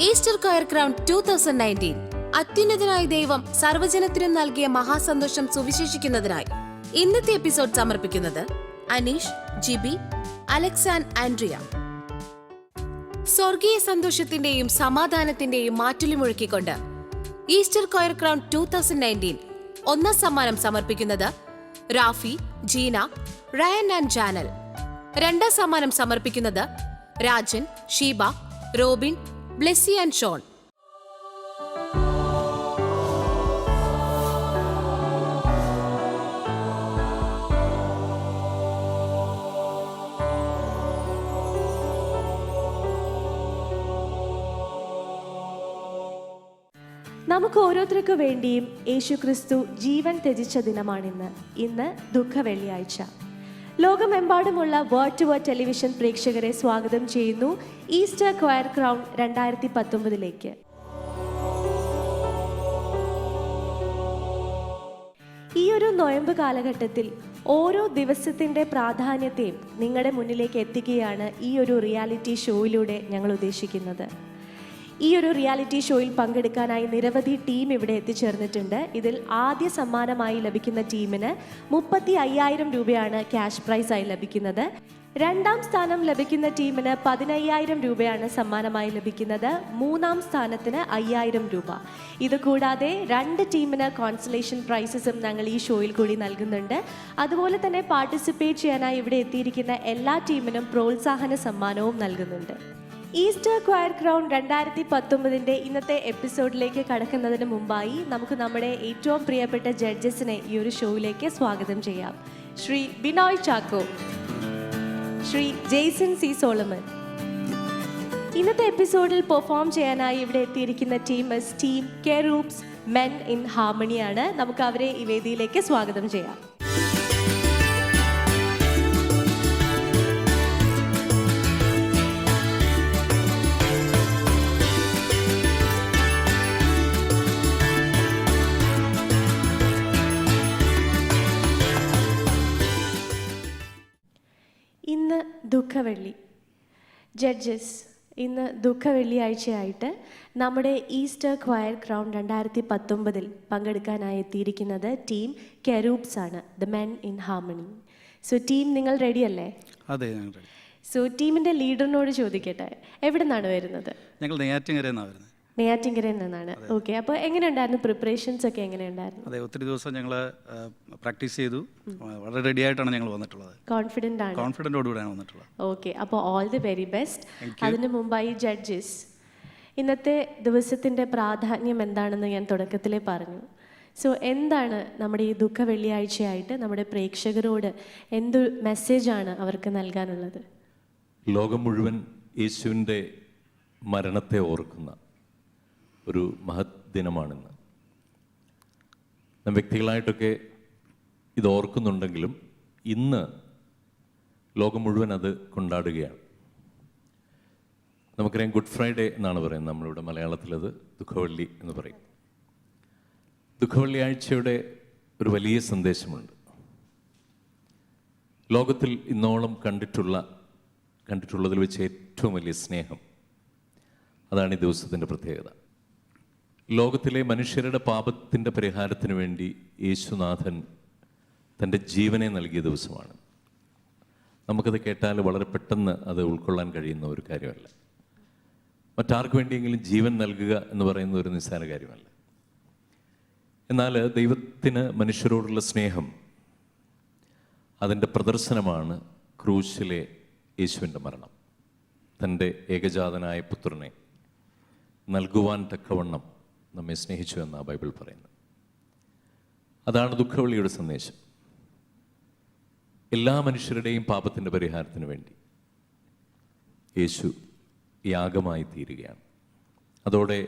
Easter choir crown 2019 അത്യുന്നതനായ ദൈവം സർവ്വജനത്തിനും നൽകിയ മഹാസന്തോഷം സുവിശേഷിക്കുന്നതിനായി ഇന്നത്തെ എപ്പിസോഡ് സമർപ്പിക്കുന്നത് Aneesh, Jibi, Alex and Andrea. സ്വർഗീയ സന്തോഷത്തിന്റെയും സമാധാനത്തിന്റെയും മാറ്റുലി മുഴക്കിക്കൊണ്ട് ഈസ്റ്റർ കൊയർ ക്രൗൺ 2019 ഒന്നാം സമ്മാനം സമർപ്പിക്കുന്നത് Rafi, Jeena, Ryan and Janel. രണ്ടാം സമ്മാനം സമർപ്പിക്കുന്നത് Rajan, Sheeba, Robin, Blessy and Shawn. നമുക്ക് ഓരോരുത്തർക്കു വേണ്ടിയും യേശുക്രിസ്തു ജീവൻ ത്യജിച്ച ദിനമാണിന്ന്. ഇന്ന് ദുഃഖ വെള്ളിയാഴ്ച. ലോകമെമ്പാടുമുള്ള വേർഡ് ടു വേർഡ് ടെലിവിഷൻ പ്രേക്ഷകരെ സ്വാഗതം ചെയ്യുന്നു ഈസ്റ്റർ ക്വയർ ക്രൗൺ 2019. ഈ ഒരു നൊയമ്പ് കാലഘട്ടത്തിൽ ഓരോ ദിവസത്തിൻ്റെ പ്രാധാന്യത്തെയും നിങ്ങളുടെ മുന്നിലേക്ക് എത്തിക്കുകയാണ് ഈ ഒരു റിയാലിറ്റി ഷോയിലൂടെ ഞങ്ങൾ ഉദ്ദേശിക്കുന്നത്. ഈ ഒരു റിയാലിറ്റി ഷോയിൽ പങ്കെടുക്കാനായി നിരവധി ടീം ഇവിടെ എത്തിച്ചേർന്നിട്ടുണ്ട്. ഇതിൽ ആദ്യ സമ്മാനമായി ലഭിക്കുന്ന ടീമിന് 35,000 രൂപയാണ് ക്യാഷ് പ്രൈസായി ലഭിക്കുന്നത്. രണ്ടാം സ്ഥാനം ലഭിക്കുന്ന ടീമിന് 15,000 രൂപയാണ് സമ്മാനമായി ലഭിക്കുന്നത്. മൂന്നാം സ്ഥാനത്തിന് 5,000 രൂപ. ഇതുകൂടാതെ 2 ടീമിന് കോൺസലേഷൻ പ്രൈസസും ഞങ്ങൾ ഈ ഷോയിൽ കൂടി നൽകുന്നുണ്ട്. അതുപോലെ തന്നെ പാർട്ടിസിപ്പേറ്റ് ചെയ്യാനായി ഇവിടെ എത്തിയിരിക്കുന്ന എല്ലാ ടീമിനും പ്രോത്സാഹന സമ്മാനവും നൽകുന്നുണ്ട്. ഈസ്റ്റർ ക്വയർ ക്രൗൺ 2019 ഇന്നത്തെ എപ്പിസോഡിലേക്ക് കടക്കുന്നതിന് മുമ്പായി നമുക്ക് നമ്മുടെ ഏറ്റവും പ്രിയപ്പെട്ട ജഡ്ജസിനെ ഈ ഒരു ഷോയിലേക്ക് സ്വാഗതം ചെയ്യാം. Shri Binoy Chacko, Shri Jaison C Solomon. ഇന്നത്തെ എപ്പിസോഡിൽ പെർഫോം ചെയ്യാനായി ഇവിടെ എത്തിയിരിക്കുന്ന ടീം കെറൂബ്സ് മെൻ ഇൻ ഹാർമണിയാണ്. നമുക്ക് അവരെ ഈ വേദിയിലേക്ക് സ്വാഗതം ചെയ്യാം. ഇന്ന് ദുഃഖവെള്ളി. ജഡ്ജസ്, ഇന്ന് ദുഃഖവെള്ളിയാഴ്ചയായിട്ട് നമ്മുടെ ഈസ്റ്റർ ക്വയർ ക്രൗൺ 2019 പങ്കെടുക്കാനായി എത്തിയിരിക്കുന്നത് ടീം കെറൂബ്സ് ആണ്, the men in harmony. So team, നിങ്ങൾ റെഡി അല്ലേ? അതെ. സോ ടീമിൻ്റെ ലീഡറിനോട് ചോദിക്കട്ടെ, എവിടെ നിന്നാണ് വരുന്നത്? ഞങ്ങൾ നെയ്യാറ്റിൻകരയിൽ നിന്നാണ് വരുന്നത്. നെയ്യാറ്റിൻകരയിൽ നിന്നാണ്. ഓക്കെ. അപ്പോൾ എങ്ങനെയുണ്ടായിരുന്നു പ്രിപ്പറേഷൻസ് ഒക്കെ? എങ്ങനെയുണ്ടായിരുന്നു? അതെ, ഒത്തിരി ദിവസം ഞങ്ങൾ പ്രാക്ടീസ് ചെയ്തു. വളരെ റെഡി ആയിട്ടാണ് ഞങ്ങൾ വന്നിട്ടുള്ളത്. കോൺഫിഡൻറ്റോടുകൂടിയാണ് വന്നിട്ടുള്ളത്. ഓക്കെ. അപ്പോൾ ഓൾ ദി വെരി ബെസ്റ്റ്. അതിന് മുമ്പായി ജഡ്ജസ്, ഇന്നത്തെ ദിവസത്തിൻ്റെ പ്രാധാന്യം എന്താണെന്ന് ഞാൻ തുടക്കത്തിലേ പറഞ്ഞു. സോ എന്താണ് നമ്മുടെ ഈ ദുഃഖ വെള്ളിയാഴ്ചയായിട്ട് നമ്മുടെ പ്രേക്ഷകരോട് എന്ത് മെസ്സേജാണ് അവർക്ക് നൽകാനുള്ളത്? ലോകം മുഴുവൻ യേശുവിൻ്റെ മരണത്തെ ഓർക്കുന്ന ഒരു മഹത് ദിനമാണിന്ന്. നാം വ്യക്തികളായിട്ടൊക്കെ ഇത് ഓർക്കുന്നുണ്ടെങ്കിലും ഇന്ന് ലോകം മുഴുവൻ അത് കൊണ്ടാടുകയാണ്. നമുക്കറിയാം, ഗുഡ് ഫ്രൈഡേ എന്നാണ് പറയുന്നത്. നമ്മളിവിടെ മലയാളത്തിലത് ദുഃഖവെള്ളി എന്ന് പറയും. ദുഃഖവെള്ളിയാഴ്ചയുടെ ഒരു വലിയ സന്ദേശമുണ്ട്. ലോകത്തിൽ ഇന്നോളം കണ്ടിട്ടുള്ളതിൽ വെച്ച് ഏറ്റവും വലിയ സ്നേഹം, അതാണ് ഈ ദിവസത്തിൻ്റെ പ്രത്യേകത. ലോകത്തിലെ മനുഷ്യരുടെ പാപത്തിൻ്റെ പരിഹാരത്തിന് വേണ്ടി യേശുനാഥൻ തൻ്റെ ജീവനെ നൽകിയ ദിവസമാണ്. നമുക്കത് കേട്ടാൽ വളരെ പെട്ടെന്ന് അത് ഉൾക്കൊള്ളാൻ കഴിയുന്ന ഒരു കാര്യമല്ല. മറ്റാർക്ക് വേണ്ടിയെങ്കിലും ജീവൻ നൽകുക എന്ന് പറയുന്ന ഒരു നിസ്സാര കാര്യമല്ല. എന്നാൽ ദൈവത്തിന് മനുഷ്യരോടുള്ള സ്നേഹം, അതിൻ്റെ പ്രദർശനമാണ് ക്രൂശിലെ യേശുവിൻ്റെ മരണം. തൻ്റെ ഏകജാതനായ പുത്രനെ നൽകുവാൻ തക്കവണ്ണം നമ്മെ സ്നേഹിച്ചു എന്നാണ് ബൈബിൾ പറയുന്നത്. അതാണ് ദുഃഖവെള്ളിയുടെ സന്ദേശം. എല്ലാ മനുഷ്യരുടെയും പാപത്തിൻ്റെ പരിഹാരത്തിന് വേണ്ടി യേശു യാഗമായി തീരുകയാണ്. അതോടെ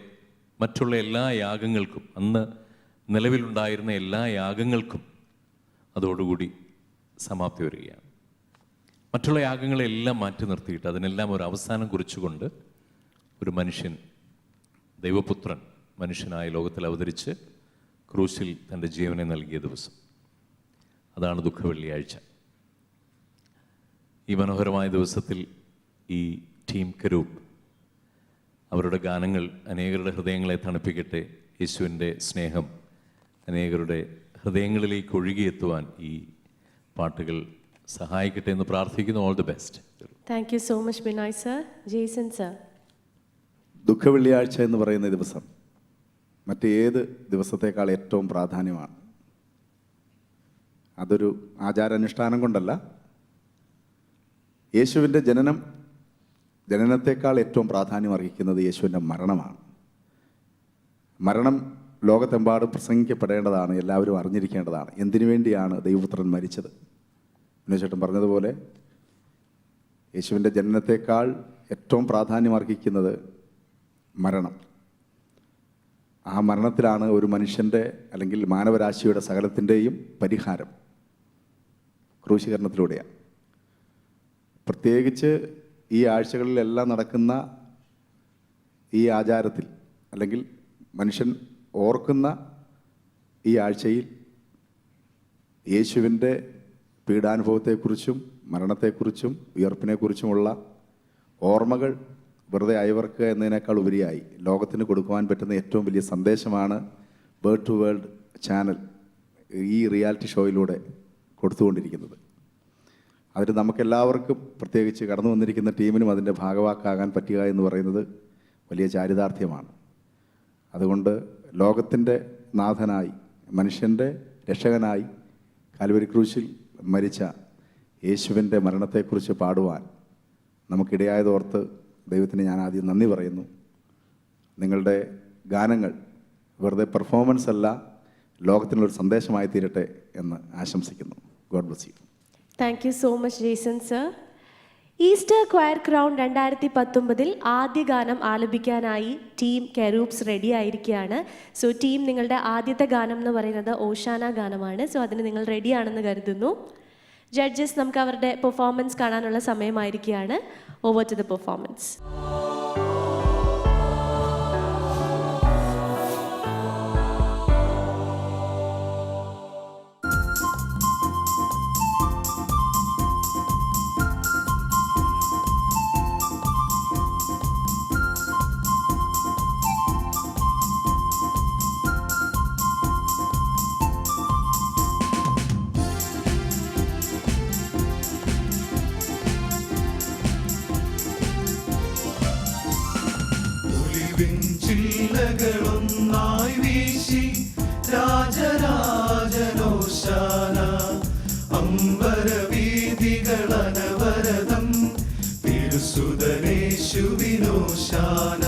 മറ്റുള്ള എല്ലാ യാഗങ്ങൾക്കും, അന്ന് നിലവിലുണ്ടായിരുന്ന എല്ലാ യാഗങ്ങൾക്കും അതോടുകൂടി സമാപ്തി വരികയാണ്. മറ്റുള്ള യാഗങ്ങളെല്ലാം മാറ്റി നിർത്തിയിട്ട് അതിനെല്ലാം ഒരു അവസാനം കുറിച്ചുകൊണ്ട് ഒരു മനുഷ്യൻ, ദൈവപുത്രൻ മനുഷ്യനായ ലോകത്തിൽ അവതരിച്ച് ക്രൂശിൽ തൻ്റെ ജീവനെ നൽകിയ ദിവസം, അതാണ് ദുഃഖവെള്ളിയാഴ്ച. ഈ മനോഹരമായ ദിവസത്തിൽ ഈ ടീം കെരൂബ് അവരുടെ ഗാനങ്ങൾ അനേകരുടെ ഹൃദയങ്ങളെ തണുപ്പിക്കട്ടെ. യേശുവിൻ്റെ സ്നേഹം അനേകരുടെ ഹൃദയങ്ങളിലേക്ക് ഒഴുകിയെത്തുവാൻ ഈ പാട്ടുകൾ സഹായിക്കട്ടെ എന്ന് പ്രാർത്ഥിക്കുന്നു. All the best. Thank you so much Binoy sir. Jaison sir. ദുഃഖവെള്ളിയാഴ്ച എന്ന് പറയുന്ന ദിവസം മറ്റേത് ദിവസത്തേക്കാൾ ഏറ്റവും പ്രാധാന്യമാണ്. അതൊരു ആചാരാനുഷ്ഠാനം കൊണ്ടല്ല, യേശുവിൻ്റെ ജനനത്തേക്കാൾ ഏറ്റവും പ്രാധാന്യം അർഹിക്കുന്നത് യേശുവിൻ്റെ മരണമാണ്. മരണം ലോകത്തെമ്പാടും പ്രസംഗിക്കപ്പെടേണ്ടതാണ്, എല്ലാവരും അറിഞ്ഞിരിക്കേണ്ടതാണ്. എന്തിനു വേണ്ടിയാണ് ദൈവപുത്രൻ മരിച്ചത്? ചേട്ടൻ പറഞ്ഞതുപോലെ യേശുവിൻ്റെ ജനനത്തേക്കാൾ ഏറ്റവും പ്രാധാന്യം അർഹിക്കുന്നത് മരണം. ആ മരണത്തിലാണ് ഒരു മനുഷ്യൻ്റെ അല്ലെങ്കിൽ മാനവരാശിയുടെ സകലത്തിൻ്റെയും പരിഹാരം. ക്രൂശീകരണത്തിലൂടെയാണ്. പ്രത്യേകിച്ച് ഈ ആഴ്ചകളിലെല്ലാം നടക്കുന്ന ഈ ആചാരത്തിൽ അല്ലെങ്കിൽ മനുഷ്യൻ ഓർക്കുന്ന ഈ ആഴ്ചയിൽ യേശുവിൻ്റെ പീഡാനുഭവത്തെക്കുറിച്ചും മരണത്തെക്കുറിച്ചും ഉയർപ്പിനെക്കുറിച്ചുമുള്ള ഓർമ്മകൾ വെറുതെ അയവർക്കുക എന്നതിനേക്കാൾ ഉപരിയായി ലോകത്തിന് കൊടുക്കുവാൻ പറ്റുന്ന ഏറ്റവും വലിയ സന്ദേശമാണ് വേൾഡ് ടു വേൾഡ് ചാനൽ ഈ റിയാലിറ്റി ഷോയിലൂടെ കൊടുത്തുകൊണ്ടിരിക്കുന്നത്. അതിന് നമുക്കെല്ലാവർക്കും, പ്രത്യേകിച്ച് കടന്നു വന്നിരിക്കുന്ന ടീമിനും അതിൻ്റെ ഭാഗവാക്കാകാൻ പറ്റുക എന്ന് പറയുന്നത് വലിയ ചാരിതാർത്ഥ്യമാണ്. അതുകൊണ്ട് ലോകത്തിൻ്റെ നാഥനായി, മനുഷ്യൻ്റെ രക്ഷകനായി കാൽവരി ക്രൂശിൽ മരിച്ച യേശുവിൻ്റെ മരണത്തെക്കുറിച്ച് പാടുവാൻ നമുക്കിടയായതോർത്ത് ദൈവത്തിന് ഞാൻ ആദ്യം നന്ദി പറയുന്നു. നിങ്ങളുടെ ഗാനങ്ങൾ വെറുതെ പെർഫോമൻസ് അല്ല, ലോകത്തിനുള്ളൊരു സന്ദേശമായി തീരട്ടെ എന്ന് ആശംസിക്കുന്നു. God bless you. Thank you so much Jaison sir. Easter choir crown 2019 ആദ്യ ഗാനം ആലപിക്കാനായി ടീം കെറൂബ്സ് റെഡി ആയിരിക്കുകയാണ്. സോ ടീം, നിങ്ങളുടെ ആദ്യത്തെ ഗാനം എന്ന് പറയുന്നത് ഓഷാന ഗാനമാണ്. സോ അതിന് നിങ്ങൾ റെഡിയാണെന്ന് കരുതുന്നു. ജഡ്ജസ്, നമുക്ക് അവരുടെ പെർഫോമൻസ് കാണാനുള്ള സമയമായിരിക്കുകയാണ്. Over to the performance. ചില്ലകളൊന്നായി വീശി രാജരാജനോശാന അമ്പരവീഥികളനവരതം തിരുസുതനേശുവിനോശാന.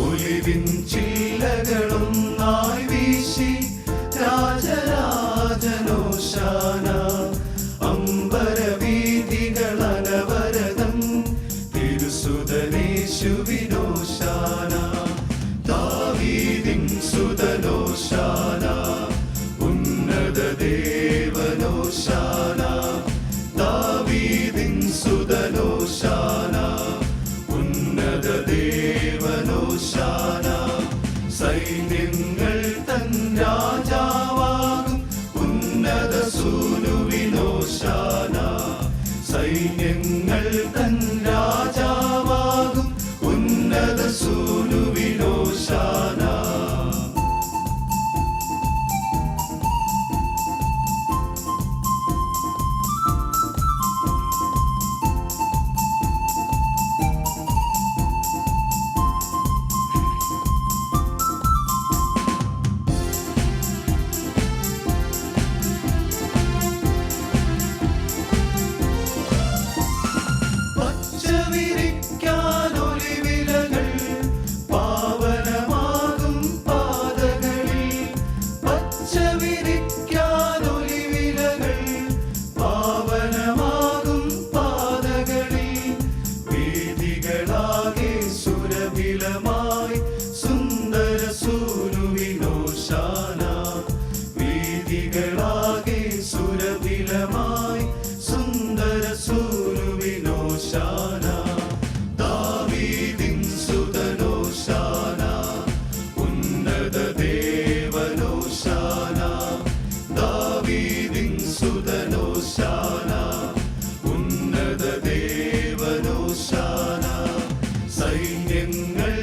ഒലിവിൻ ചില്ലകളൊന്നായി വീശി രാജരാജനോശാന അമ്പരവീഥികളനവരതം തിരുസുതനേശുവിനോശാന. ദാവീദിൻ സുതനോശാന ഉന്നത ദേവനോശാന. ദാവീദിൻ സുതനോശാന ഉന്നത ദേവനോശാന. സൈന്യങ്ങൾ തൻ രാജാവാകും ഉന്നത സൂനുവിനോശാന. സൈന്യങ്ങൾ തൻ രാജാവാകും ഉന്നത സൂനുവിനോശാന. പച്ചവിരിക്കാനൊലിവിലകൾ പാവനമാകും പാതകളിൽ. പച്ചവിരിക്കാനൊലിവിലകൾ പാവനമാകും പാതകളിൽ. വീഥികളാകെ സുരഭിലമായി സുന്ദര സൂനുവിനോശാന. വീഥികളാകെ സുരഭിലമായി സുന്ദര സൂനുവിനോശാന. ദാവീദിൻ സുതനോശാന ഉന്നത ദേവനോശാന. ദാവീദിൻ സുതനോശാന ഉന്നത ദേവനോശാന. സൈന്യങ്ങൾ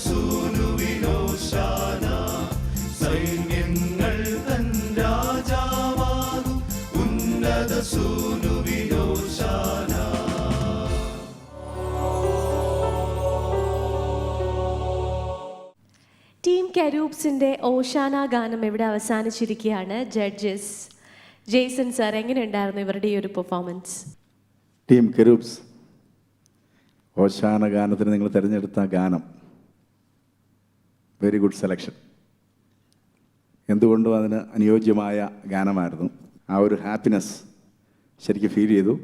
സൂനുവിനോശാന സൈന്യങ്ങൾ തൻ രാജാവാകും ഉന്നത സൂനുവിനോശാന. ടീം കരൂബ്സിൻ്റെ ഓശാന ഗാനം ഇവിടെ അവസാനിച്ചിരിക്കുകയാണ്. ജഡ്ജസ് ജെയ്സൺ സാർ, എങ്ങനെയുണ്ടായിരുന്നു ഇവരുടെ ഈ ഒരു പെർഫോമൻസ്? ടീം കെരൂബ്സ്, ഓശാന ഗാനത്തിന് നിങ്ങൾ തിരഞ്ഞെടുത്ത ഗാനം വെരി ഗുഡ് സെലക്ഷൻ. എന്തുകൊണ്ടും അതിന് അനുയോജ്യമായ ഗാനമായിരുന്നു. ആ ഒരു ഹാപ്പിനെസ് ശരിക്കും ഫീൽ ചെയ്തു.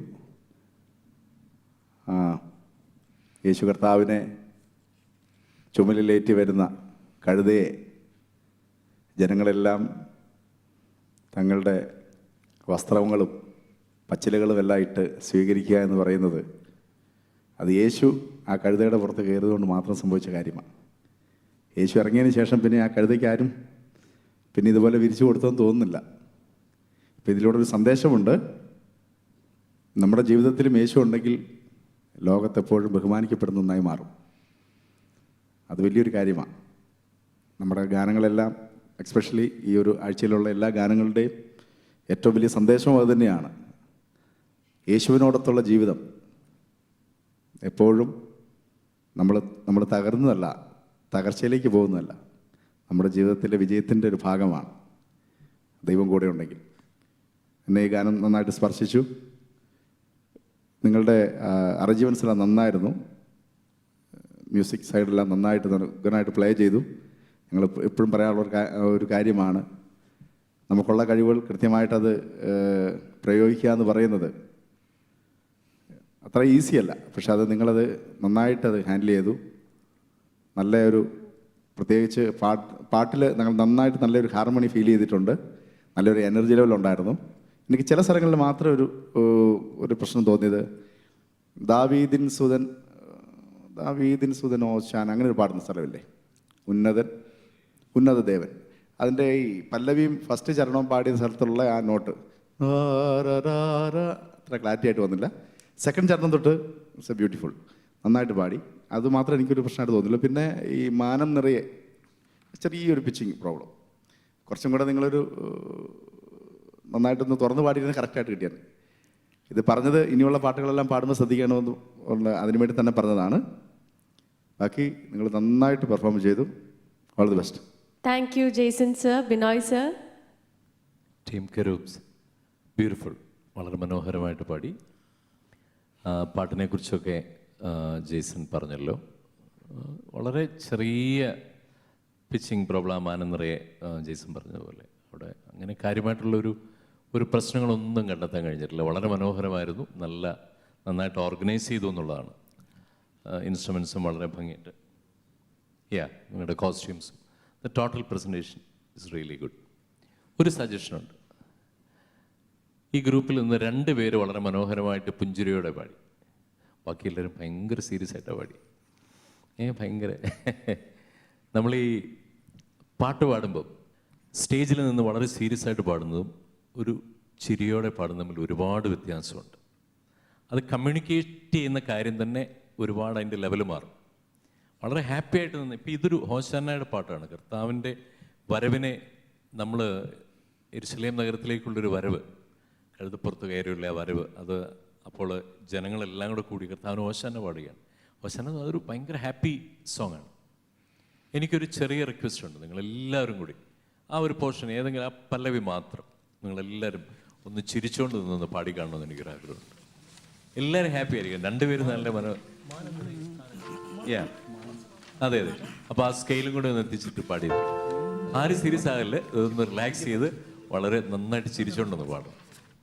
യേശു കർത്താവിനെ ചുമലിലേറ്റി വരുന്ന കഴുതയെ ജനങ്ങളെല്ലാം തങ്ങളുടെ വസ്ത്രങ്ങളും പച്ചിലകളും എല്ലാം ഇട്ട് സ്വീകരിക്കുക എന്ന് പറയുന്നത് അത് യേശു ആ കഴുതയുടെ പുറത്ത് കയറിയതുകൊണ്ട് മാത്രം സംഭവിച്ച കാര്യമാണ്. യേശു ഇറങ്ങിയതിന് ശേഷം പിന്നെ ആ കഴുതയ്ക്ക് ആരും പിന്നെ ഇതുപോലെ വിരിച്ചു കൊടുത്തെന്ന് തോന്നുന്നില്ല. ഇപ്പം ഇതിലൂടെ ഒരു സന്ദേശമുണ്ട്. നമ്മുടെ ജീവിതത്തിലും യേശു ഉണ്ടെങ്കിൽ ലോകത്തെപ്പോഴും ബഹുമാനിക്കപ്പെടുന്ന ഒന്നായി മാറും. അത് വലിയൊരു കാര്യമാണ്. നമ്മുടെ ഗാനങ്ങളെല്ലാം, എക്സ്പെഷ്യലി ഈ ഒരു ആഴ്ചയിലുള്ള എല്ലാ ഗാനങ്ങളുടെയും ഏറ്റവും വലിയ സന്ദേശവും അത് തന്നെയാണ്. യേശുവിനോടൊത്തുള്ള ജീവിതം എപ്പോഴും നമ്മൾ തകർന്നതല്ല, തകർച്ചയിലേക്ക് പോകുന്നതല്ല, നമ്മുടെ ജീവിതത്തിലെ വിജയത്തിൻ്റെ ഒരു ഭാഗമാണ് ദൈവം കൂടെ ഉണ്ടെങ്കിൽ. എന്നെ ഈ ഗാനം നന്നായിട്ട് സ്പർശിച്ചു. നിങ്ങളുടെ അറേഞ്ച്മെൻറ്റ്സെല്ലാം നന്നായിരുന്നു. മ്യൂസിക് സൈഡെല്ലാം നന്നായിട്ട് പ്ലേ ചെയ്തു. ഞങ്ങൾ എപ്പോഴും പറയാനുള്ള ഒരു കാര്യമാണ്, നമുക്കുള്ള കഴിവുകൾ കൃത്യമായിട്ടത് പ്രയോഗിക്കുക എന്ന് പറയുന്നത് അത്ര ഈസിയല്ല. പക്ഷെ അത് നിങ്ങളത് നന്നായിട്ടത് ഹാൻഡിൽ ചെയ്തു. നല്ല ഒരു പ്രത്യേകിച്ച് പാട്ടിൽ നിങ്ങൾ നന്നായിട്ട് നല്ലൊരു ഹാർമണി ഫീൽ ചെയ്തിട്ടുണ്ട്. നല്ലൊരു എനർജി ലെവൽ ഉണ്ടായിരുന്നു. എനിക്ക് ചില സ്ഥലങ്ങളിൽ മാത്രം ഒരു പ്രശ്നം തോന്നിയത്, ദാവീദിൻ സുതൻ ഓശാന അങ്ങനെ ഒരു പാടുന്ന സ്ഥലമില്ലേ, ഉന്നത ദേവൻ. അതിൻ്റെ ഈ പല്ലവിയും ഫസ്റ്റ് ചരണവും പാടിയ സ്ഥലത്തുള്ള ആ നോട്ട് അത്ര ക്ലാരിറ്റി ആയിട്ട് വന്നില്ല. സെക്കൻഡ് ചരണം തൊട്ട് ഇറ്റ്സ് എ ബ്യൂട്ടിഫുൾ, നന്നായിട്ട് പാടി. അത് മാത്രം എനിക്കൊരു പ്രശ്നമായിട്ട് തോന്നില്ല. പിന്നെ ഈ മാനം നിറയെ ചെറിയൊരു പിച്ചിങ് പ്രോബ്ലം, കുറച്ചും കൂടെ നിങ്ങളൊരു നന്നായിട്ടൊന്ന് തുറന്ന് പാടിയിരുന്നത് കറക്റ്റായിട്ട് കിട്ടിയാണ്. ഇത് പറഞ്ഞത് ഇനിയുള്ള പാട്ടുകളെല്ലാം പാടുമ്പോൾ ശ്രദ്ധിക്കണമെന്ന് അതിനുവേണ്ടി തന്നെ പറഞ്ഞതാണ്. ബാക്കി നിങ്ങൾ നന്നായിട്ട് പെർഫോം ചെയ്തു. All the best. Thank you Jaison sir. Binoy sir. Team Cherubs beautiful, വളരെ മനോഹരമായിട്ട് പാടി. പാട്ടിനെക്കുറിച്ചൊക്കെ ജെയ്സൺ പറഞ്ഞല്ലോ. വളരെ ചെറിയ പിച്ചിങ് പ്രോബ്ലം ആണെന്നറിയെ ജെയ്സൺ പറഞ്ഞതുപോലെ അവിടെ അങ്ങനെ കാര്യമായിട്ടുള്ളൊരു പ്രശ്നങ്ങളൊന്നും കണ്ടെത്താൻ കഴിഞ്ഞിട്ടില്ല. വളരെ മനോഹരമായിരുന്നു. നന്നായിട്ട് ഓർഗനൈസ് ചെയ്തു എന്നുള്ളതാണ്. ഇൻസ്ട്രുമെൻസും വളരെ ഭംഗിയായിട്ട്, നിങ്ങളുടെ കോസ്റ്റ്യൂംസും, the total presentation is really good. ഒരു സജഷനുണ്ട്. ഈ ഗ്രൂപ്പിൽ നിന്ന് 2 പേര് വളരെ മനോഹരമായിട്ട് പുഞ്ചിരിയോടെ പാടി. ബാക്കി എല്ലാവരും ഭയങ്കര സീരിയസ് ആയിട്ടാണ് പാടി. ഭയങ്കര നമ്മൾ ഈ പാട്ട് പാടുമ്പോൾ സ്റ്റേജിൽ നിന്ന് വളരെ സീരിയസ് ആയിട്ട് പാടുന്നതും ഒരു ചിരിയോടെ പാടുന്നതും തമ്മിൽ ഒരുപാട് വ്യത്യാസമുണ്ട്. അത് കമ്മ്യൂണിക്കേറ്റ് ചെയ്യുന്ന കാര്യം തന്നെ ഒരുപാട് അതിൻ്റെ ലെവൽ മാറും. വളരെ ഹാപ്പി ആയിട്ട് നിന്ന്, ഇപ്പോൾ ഇതൊരു ഹോശാനയുടെ പാട്ടാണ്. കർത്താവിൻ്റെ വരവിനെ നമ്മൾ യെരുശലേം നഗരത്തിലേക്കുള്ളൊരു വരവ്, കഴുതപ്പുറത്ത് കയറിയുള്ള ആ വരവ്, അത് അപ്പോൾ ജനങ്ങളെല്ലാം കൂടി കർത്താവിന് ഹോശാന പാടുകയാണ്. ഹോശാന അതൊരു ഭയങ്കര ഹാപ്പി സോങ്ങാണ്. എനിക്കൊരു ചെറിയ റിക്വസ്റ്റ് ഉണ്ട്, നിങ്ങളെല്ലാവരും കൂടി ആ ഒരു പോർഷൻ ഏതെങ്കിലും ആ പല്ലവി മാത്രം നിങ്ങളെല്ലാവരും ഒന്ന് ചിരിച്ചുകൊണ്ട് നിന്ന് പാടിക്കാണണമെന്ന് എനിക്കൊരാഗ്രഹമുണ്ട്. എല്ലാവരും ഹാപ്പി ആയിരിക്കും. 2 പേരും നല്ല അതെ. അപ്പോൾ ആ സ്കെയിലും കൂടെ ഒന്ന് എത്തിച്ചിട്ട് പാടിയത്. ആരും സീരിയസ് ആകല്ലേ, ഇതൊന്ന് റിലാക്സ് ചെയ്ത് വളരെ നന്നായിട്ട് ചിരിച്ചുകൊണ്ടൊന്ന് പാടും.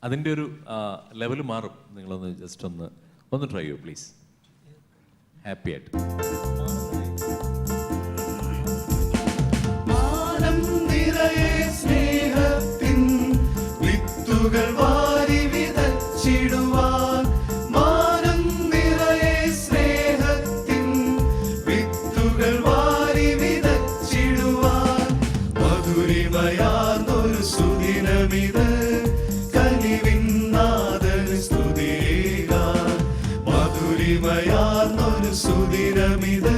അതിൻ്റെ ഒരു ലെവൽ മാറും. നിങ്ങളൊന്ന് ജസ്റ്റ് ഒന്ന് ട്രൈ ചെയ്യൂ പ്ലീസ്. ഹാപ്പി ആയിട്ട്. മാനം നിറയെ സ്നേഹത്തിൻ വിത്തുകൾ വാരി വിതച്ചിടുവാൻ, മാനം നിറയെ സ്നേഹത്തിൻ വിത്തുകൾ വാരി വിതച്ചിടുവാൻ, മധുരിമയാർന്നൊരു സുദിനമിത്, കനിവിൻ നാഥന് സ്തുതിയേകാൻ, മധുരിമയാർന്നൊരു സുദിനമിത്.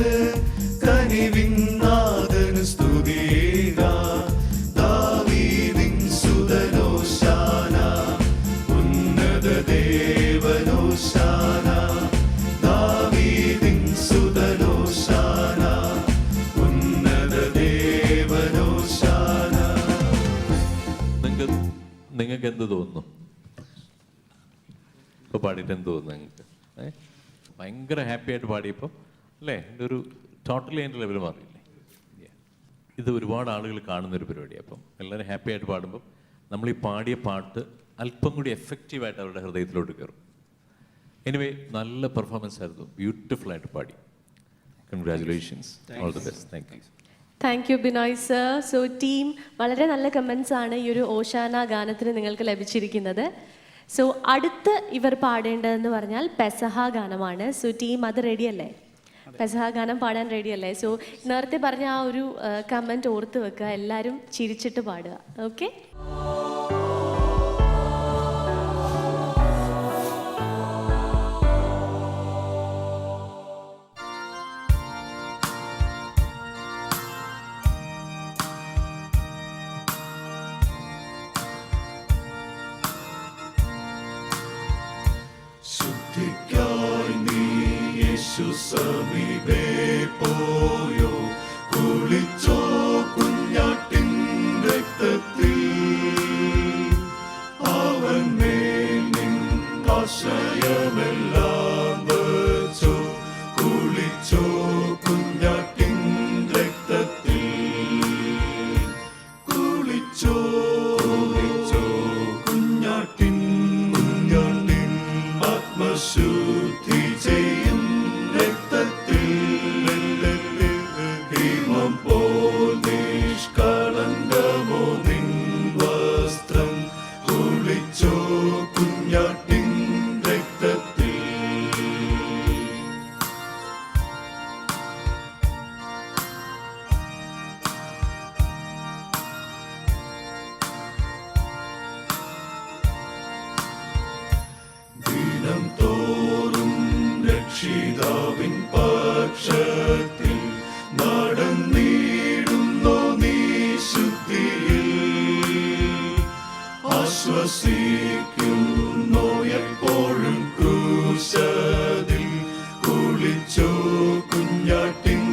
കനിവിൻ നാഥന് സ്തുതിയേകാം. ദാവീദിൻ സുതനോശാന, ഉന്നത ദേവനോശാന. ദാവീദിൻ സുതനോശാന, ഉന്നത ദേവനോശാന. നിങ്ങൾക്ക് എന്ത് തോന്നുന്നു? ഇപ്പോൾ പാടിയിട്ട് എന്ത് തോന്നുന്നു നിങ്ങൾക്ക്? ഭയങ്കര ഹാപ്പി ആയിട്ട് പാടിയപ്പോൾ അല്ലേ? എൻ്റെ ഒരു ടോട്ടലി എൻ്റെ ലെവൽ മാറിയില്ലേ? ഇത് ഒരുപാട് ആളുകൾ കാണുന്നൊരു പരിപാടിയാണ്. അപ്പം എല്ലാവരും ഹാപ്പി ആയിട്ട് പാടുമ്പം നമ്മൾ ഈ പാടിയ പാട്ട് അല്പം കൂടി എഫക്റ്റീവായിട്ട് അവരുടെ ഹൃദയത്തിലോട്ട് കയറും. എനിവേ, നല്ല പെർഫോമൻസ് ആയിരുന്നു, ബ്യൂട്ടിഫുൾ ആയിട്ട് പാടി. Congratulations, all the best. Thank U. Thank U Binoy sir. So team, വളരെ നല്ല കമൻസ് ആണ് ഈ ഒരു ഓശാന ഗാനത്തിന് നിങ്ങൾക്ക് ലഭിച്ചിരിക്കുന്നത്. സോ അടുത്ത് ഇവർ പാടേണ്ടതെന്ന് പറഞ്ഞാൽ പെസഹ ഗാനമാണ്. സോ ടീം, അത് റെഡിയല്ലേ? പെസഹ ഗാനം പാടാൻ റെഡിയല്ലേ? സോ നേരത്തെ പറഞ്ഞ ആ ഒരു കമൻറ്റ് ഓർത്ത് വെക്കുക, എല്ലാവരും ചിരിച്ചിട്ട് പാടുക. ഓക്കെ? ശുദ്ധിക്കായി നീ യേശു സമീപേ പോയോ, കുളിച്ചോ കുഞ്ഞാട്ടിൻ രക്തത്തിൽ. അവൻ മേൽ നിൻ ആശ്രയമെല്ലാം വച്ചോ, കുളിച്ചോ കുഞ്ഞാട്ടിൻ രക്തത്തിൽ. കുളിച്ചോ കുഞ്ഞാട്ടിൻ ആത്മശുദ്ധി ചെയ്യും രക്തത്തിൽ. ഹിമം പോൽ നിഷ്കളങ്കമോ നിൻ വസ്ത്രം, കുളിച്ചോ കുഞ്ഞാട്ടിൻ രക്തത്തിൽ. ദിനം തോറും രക്ഷിതാവിൻ പക്ഷത്തിൽ നടന്നിടുന്നോ നീ ശുദ്ധിയിൽ. ആശ്വസിക്കുന്നോ എപ്പോഴും ക്രൂശതിൽ, കുളിച്ചോ കുഞ്ഞാട്ടിൻ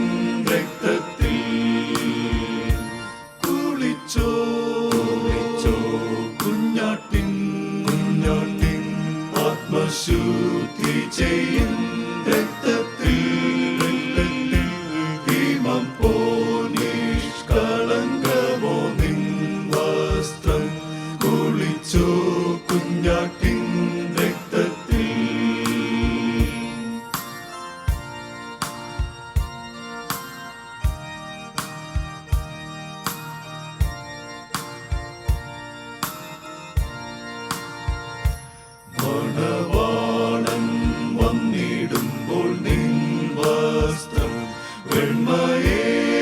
രക്തത്തിൽ. കുളിച്ചോ കുഞ്ഞാട്ടിൻ ആത്മശുദ്ധി ചെയ്യും രക്തത്തിൽ. ഹിമം പോൽ നിഷ്കളങ്കമോ നിൻ വസ്ത്രം, കുളിച്ചോ കുഞ്ഞാട്ടിൻ രക്തത്തിൽ. മണവാളൻ വന്നിടുമ്പോൾ നിൻ വസ്ത്രം വെണ്മയേറിയതായി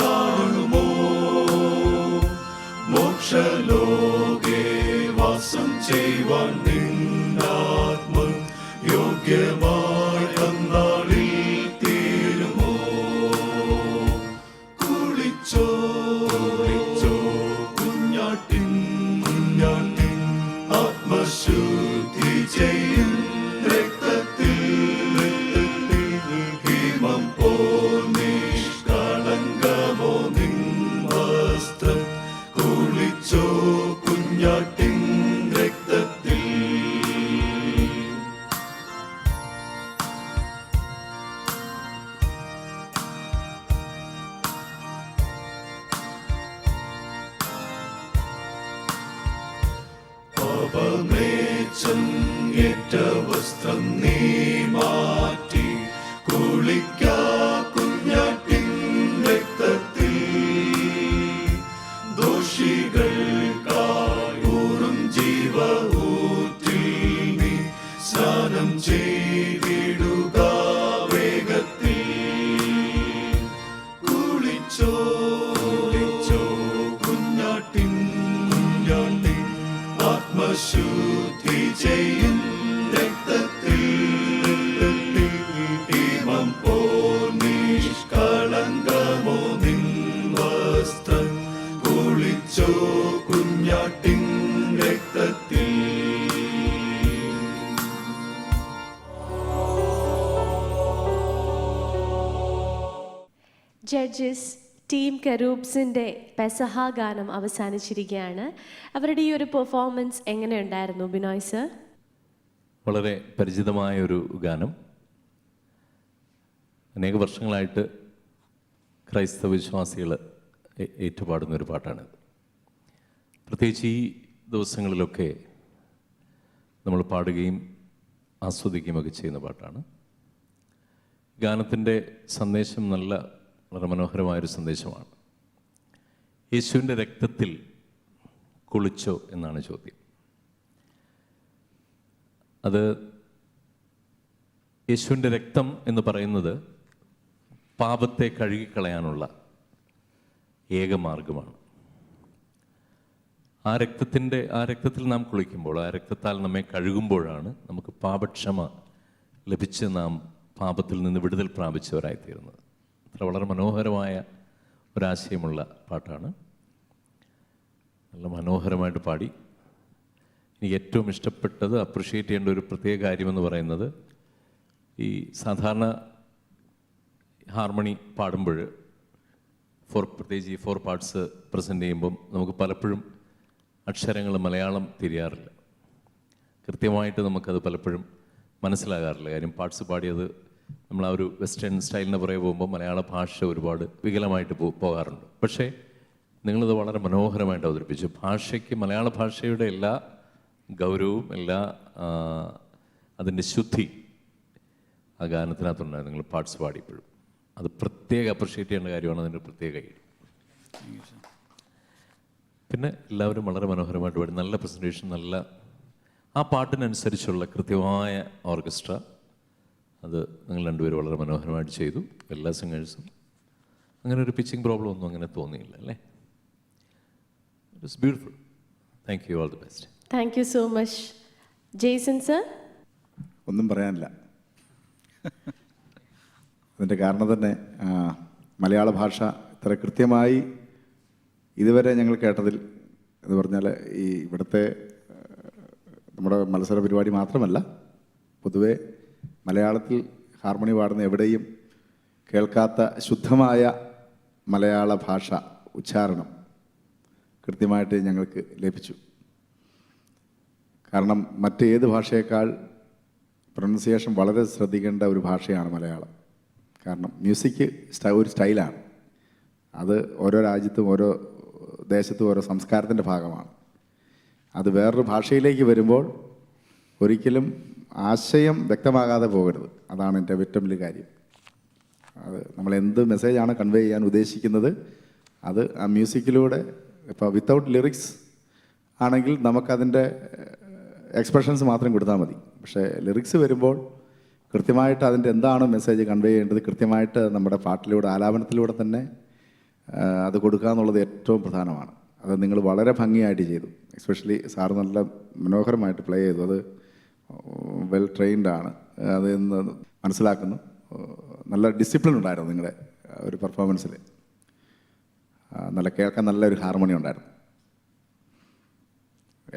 കാണുമോ. മോക്ഷലോകേ വാസം ചെയ്യുവാൻ നിന്നാത്മ യോഗ്യമായ നാളിൽ തീരുമോ. കുളിച്ചോ കുഞ്ഞാട്ടിൻ ആത്മശുദ്ധി ചെയ്യും രക്തത്തിൽ. ഹിമം പോൽ നിഷ്കളങ്കമോ നിൻ വസ്ത്രം, കുളിച്ചോ കുഞ്ഞാട്ടിൻ രക്തത്തിൽ. പാപമേച്ചം ഏറ്റ വസ്ത്രം നീ മാറ്റി, കുളിക്കാ കുഞ്ഞാട്ടിൻ രക്തത്തിൽ. ദോഷികൾക്കായി ഊറും ജീവ ഊറ്റിൽ നീ സ്നാനം ചെയ്തിടുക വേഗത്തിൽ. കുളിച്ചോ കുഞ്ഞാട്ടിൻ ആത്മശുദ്ധി ചെയ്യും രക്തത്തിൽ. ജഡ്ജസ്, ടീം കെറൂബ്സിൻ്റെ പെസഹ ഗാനം അവസാനിച്ചിരിക്കുകയാണ്. അവരുടെ ഈ ഒരു പെർഫോമൻസ് എങ്ങനെയുണ്ടായിരുന്നു ബിനോയ് സർ? വളരെ പരിചിതമായ ഒരു ഗാനം. അനേക വർഷങ്ങളായിട്ട് ക്രൈസ്തവ വിശ്വാസികൾ ഏറ്റുപാടുന്ന ഒരു പാട്ടാണിത്. പ്രത്യേകിച്ച് ഈ ദിവസങ്ങളിലൊക്കെ നമ്മൾ പാടുകയും ആസ്വദിക്കുകയുമൊക്കെ ചെയ്യുന്ന പാട്ടാണ്. ഗാനത്തിൻ്റെ സന്ദേശം വളരെ മനോഹരമായൊരു സന്ദേശമാണ്. യേശുവിൻ്റെ രക്തത്തിൽ കുളിച്ചോ എന്നാണ് ചോദ്യം. അത് യേശുവിൻ്റെ രക്തം എന്ന് പറയുന്നത് പാപത്തെ കഴുകിക്കളയാനുള്ള ഏക മാർഗമാണ്. ആ രക്തത്തിൽ നാം കുളിക്കുമ്പോൾ, ആ രക്തത്താൽ നമ്മെ കഴുകുമ്പോഴാണ് നമുക്ക് പാപക്ഷമ ലഭിച്ച് നാം പാപത്തിൽ നിന്ന് വിടുതൽ പ്രാപിച്ചവരായിത്തീരുന്നത്. അത്ര വളരെ മനോഹരമായ ഒരാശയമുള്ള പാട്ടാണ്. നല്ല മനോഹരമായിട്ട് പാടി. എനിക്ക് ഏറ്റവും ഇഷ്ടപ്പെട്ടത്, അപ്രിഷ്യേറ്റ് ചെയ്യേണ്ട ഒരു പ്രത്യേക കാര്യമെന്ന് പറയുന്നത്, ഈ സാധാരണ ഹാർമണി പാടുമ്പോൾ പ്രത്യേകിച്ച് ഈ 4 പാർട്സ് പ്രസൻറ്റ് ചെയ്യുമ്പം നമുക്ക് പലപ്പോഴും അക്ഷരങ്ങൾ മലയാളം തിരിയാറില്ല. കൃത്യമായിട്ട് നമുക്കത് പലപ്പോഴും മനസ്സിലാകാറില്ല. കാര്യം പാർട്സ് പാടിയത് നമ്മൾ ആ ഒരു വെസ്റ്റേൺ സ്റ്റൈലിന് പുറകെ പോകുമ്പോൾ മലയാള ഭാഷ ഒരുപാട് വികലമായിട്ട് പോകാറുണ്ട്. പക്ഷേ നിങ്ങളിത് വളരെ മനോഹരമായിട്ട് അവതരിപ്പിച്ചു. മലയാള ഭാഷയുടെ എല്ലാ ഗൗരവവും, അതിൻ്റെ ശുദ്ധി ആ ഗാനത്തിനകത്തുണ്ടായിരുന്നു. നിങ്ങൾ പാർട്സ് പാടിയപ്പോഴും അത് പ്രത്യേകം അപ്രിഷ്യേറ്റ് ചെയ്യേണ്ട കാര്യമാണ്. അതിൻ്റെ പ്രത്യേക ഐഡിയ. പിന്നെ എല്ലാവരും വളരെ മനോഹരമായിട്ട് പാടി. നല്ല പ്രസൻറ്റേഷൻ, ആ പാട്ടിനനുസരിച്ചുള്ള കൃത്യമായ ഓർക്കസ്ട്ര. അത് നിങ്ങൾ രണ്ടുപേരും വളരെ മനോഹരമായിട്ട് ചെയ്തു. എല്ലാ സിംഗേഴ്സും. അങ്ങനെ ഒരു പിച്ചിങ് പ്രോബ്ലം ഒന്നും അങ്ങനെ തോന്നിയില്ല അല്ലേ? It was beautiful. Thank you. All the best. Thank you so much. Jaison sir? ഒന്നും പറയാനില്ല. അതിൻ്റെ കാരണം തന്നെ മലയാള ഭാഷ ഇത്ര കൃത്യമായി ഇതുവരെ ഞങ്ങൾ കേട്ടതിൽ എന്ന് പറഞ്ഞാൽ, ഈ ഇവിടുത്തെ നമ്മുടെ മത്സര പരിപാടി മാത്രമല്ല, പൊതുവെ മലയാളത്തിൽ ഹാർമണി പാടുന്ന എവിടെയും കേൾക്കാത്ത ശുദ്ധമായ മലയാള ഭാഷ ഉച്ചാരണം കൃത്യമായിട്ട് ഞങ്ങൾക്ക് ലഭിച്ചു. കാരണം മറ്റേത് ഭാഷയേക്കാൾ പ്രൊനൗൺസിയേഷൻ വളരെ ശ്രദ്ധിക്കേണ്ട ഒരു ഭാഷയാണ് മലയാളം. കാരണം മ്യൂസിക് ഒരു സ്റ്റൈലാണ്. അത് ഓരോ രാജ്യത്തും ഓരോ ദേശത്തും ഓരോ സംസ്കാരത്തിൻ്റെ ഭാഗമാണ്. അത് വേറൊരു ഭാഷയിലേക്ക് വരുമ്പോൾ ഒരിക്കലും ആശയം വ്യക്തമാകാതെ പോകരുത്. അതാണ് എൻ്റെ ഏറ്റവും വലിയ കാര്യം. അത് നമ്മൾ എന്ത് മെസ്സേജാണ് കൺവേ ചെയ്യാൻ ഉദ്ദേശിക്കുന്നത്, അത് ആ മ്യൂസിക്കിലൂടെ, ഇപ്പോൾ വിത്തൗട്ട് ലിറിക്സ് ആണെങ്കിൽ നമുക്കതിൻ്റെ എക്സ്പ്രഷൻസ് മാത്രം കൊടുത്താൽ മതി. പക്ഷേ ലിറിക്സ് വരുമ്പോൾ കൃത്യമായിട്ട് അതിൻ്റെ എന്താണ് മെസ്സേജ് കൺവേ ചെയ്യേണ്ടത് കൃത്യമായിട്ട് നമ്മുടെ പാട്ടിലൂടെ, ആലാപനത്തിലൂടെ തന്നെ അത് കൊടുക്കുക എന്നുള്ളത് ഏറ്റവും പ്രധാനമാണ്. അത് നിങ്ങൾ വളരെ ഭംഗിയായിട്ട് ചെയ്തു. എസ്പെഷ്യലി സാറ് നല്ല മനോഹരമായിട്ട് പ്ലേ ചെയ്തു. അത് വെൽ ട്രെയിൻഡ് ആണ്, അത് എന്ന് മനസ്സിലാക്കുന്നു. നല്ല ഡിസിപ്ലിൻ ഉണ്ടായിരുന്നു നിങ്ങളുടെ ഒരു പെർഫോമൻസിൽ. കേൾക്കാൻ നല്ലൊരു ഹാർമണി ഉണ്ടായിരുന്നു.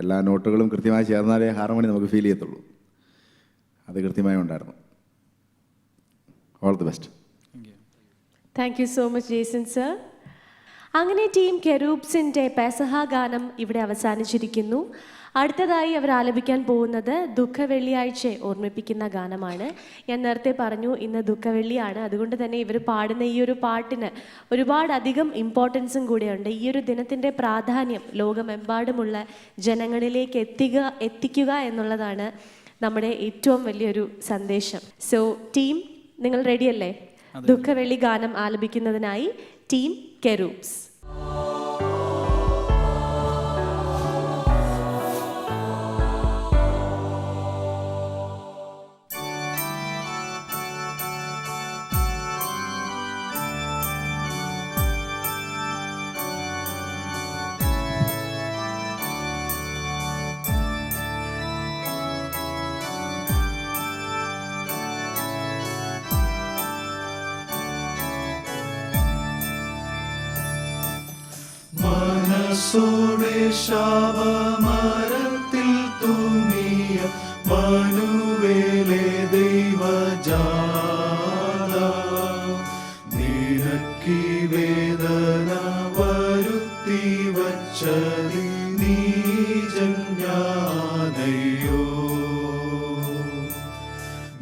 എല്ലാ നോട്ടുകളും കൃത്യമായി ചേർന്നാലേ ഹാർമണി നമുക്ക് ഫീൽ ചെയ്യത്തുള്ളൂ. അത് കൃത്യമായി ഉണ്ടായിരുന്നു. All the best. Thank you so much Jaison sir. അങ്ങനെ ടീം കെറൂബ്സിൻ്റെ പെസഹ ഗാനം ഇവിടെ അവസാനിച്ചിരിക്കുന്നു. അടുത്തതായി അവർ ആലപിക്കാൻ പോകുന്നത് ദുഃഖവെള്ളിയാഴ്ചയെ ഓർമ്മിപ്പിക്കുന്ന ഗാനമാണ്. ഞാൻ നേരത്തെ പറഞ്ഞു ഇന്ന് ദുഃഖവെള്ളിയാണ്. അതുകൊണ്ട് തന്നെ ഇവർ പാടുന്ന ഈ ഒരു പാട്ടിന് ഒരുപാടധികം ഇമ്പോർട്ടൻസും കൂടെയുണ്ട്. ഈ ഒരു ദിനത്തിൻ്റെ പ്രാധാന്യം ലോകമെമ്പാടുമുള്ള ജനങ്ങളിലേക്ക് എത്തിക്കുക എന്നുള്ളതാണ് നമ്മുടെ ഏറ്റവും വലിയൊരു സന്ദേശം. സോ ടീം, നിങ്ങൾ റെഡിയല്ലേ? ദുഃഖവെള്ളി ഗാനം ആലപിക്കുന്നതിനായി ടീം കെറൂബ്സ്. മനസ്സോടെ ശാപമരത്തിൽ തൂങ്ങിയ മനുവേലെ ദൈവജാത നിനക്ക് നിനക്കീ വേദന വരുത്തി വച്ചതി നീചൻ ഞാനയ്യോ.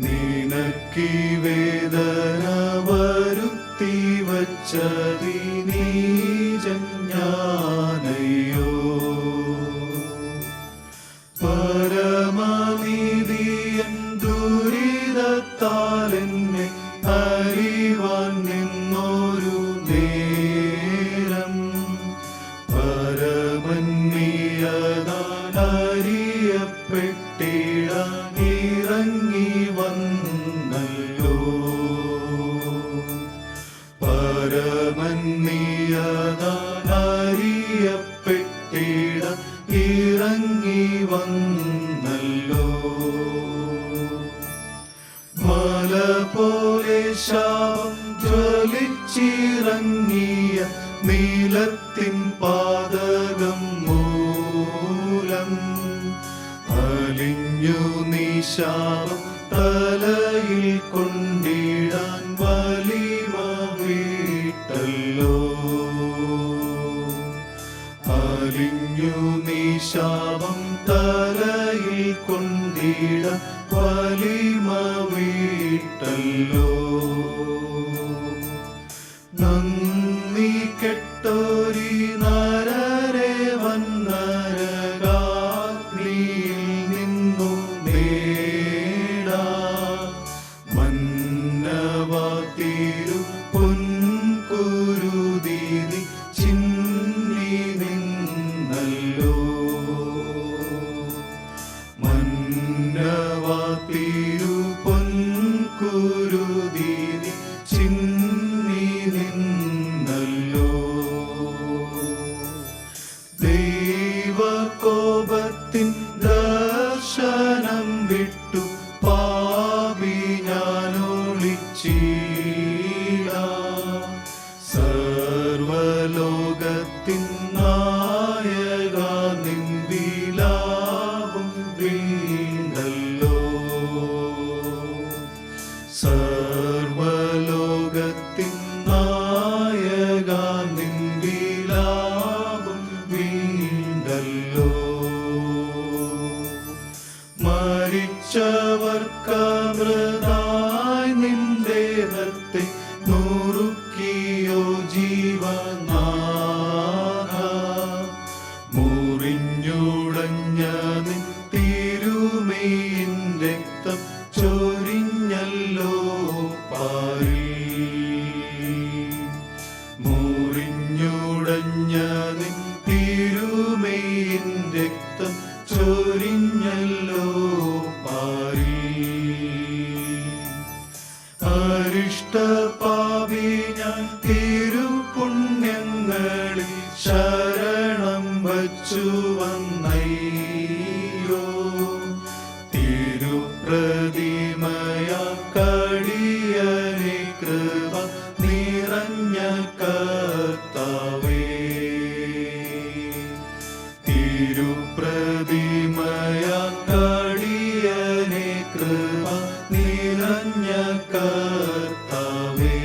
നിനക്കീ വേദന വരുത്തി വച്ചതി നീചൻ ഞാനയ്യോ. പരമനീതിയൻ ദുരിതത്താലെന്നെ അറിവാൻ നിന്നൊരു നേരം പരമന്യതാൽ അറിയപ്പെട്ടിടാൻ ഇറങ്ങി വന്നല്ലോ. പരമന്യതാൽ അറിയപ്പെട്ടിടാൻ ഇറങ്ങി വന്നല്ലോ. മല പോലെ ശാപം ജ്വലിച്ചിറങ്ങിയ നീലത്തിൻ പാതകം മൂലം അലിഞ്ഞു നീ ശാപം തലയിൽ കൊണ്ടിടാൻ വലിമ വീട്ടല്ലോ. അലിഞ്ഞു നീ ശാപം തലയിൽ കൊണ്ടിടാൻ വലിമ വീട്ടല്ലോ. നന്ദി കെട്ടോരി നരരെ വന്നരകാഗ്നിയിൽ നിന്നു നേടാ മന്നവാ തിരു പൊൻകുരുതി നീ ചിന്നി നിന്നല്ലോ. മന്നവാ തിരു പൊൻകുരുതി നീ ചിന്നി നിന്നല്ലോ. ദൈവകോപത്തിൻ ദർശനം വിട്ടു പാപി ഞാനൊളിച്ചീടാം. സർവലോകത്തിൻ നായക നിൻവിലാപം വീണ്ടല്ലോ. സർവലോകത്തിൻ നായക നിൻവിലാപം വീണ്ടല്ലോ. മരിച്ചവർക്കമൃതായി നിന്ദേഹത്തെ നുറുക്കിയോ ജീവനാഥ. മുറിഞ്ഞുടഞ്ഞ നിൻ തിരുമേനിൻ രക്തം ചൊരിഞ്ഞല്ലോ പാരിൽ. മുറിഞ്ഞുടഞ്ഞ നിൻ തിരുമേനിൻ രക്തം ചൊരിഞ്ഞല്ലോ പാരിൽ. അരിഷ്ടപാപി ഞാൻ തിരുപുണ്യങ്ങളിൽ ശരണം വച്ചു വന്നയ്യോ. തിരുപ്രതിമയാ കടിയനെ കൃപ നിറഞ്ഞ കർത്താവേ. തിരുപ്രതിമയാ കടിയനെ കൃപ നിറഞ്ഞ കർത്താവേ.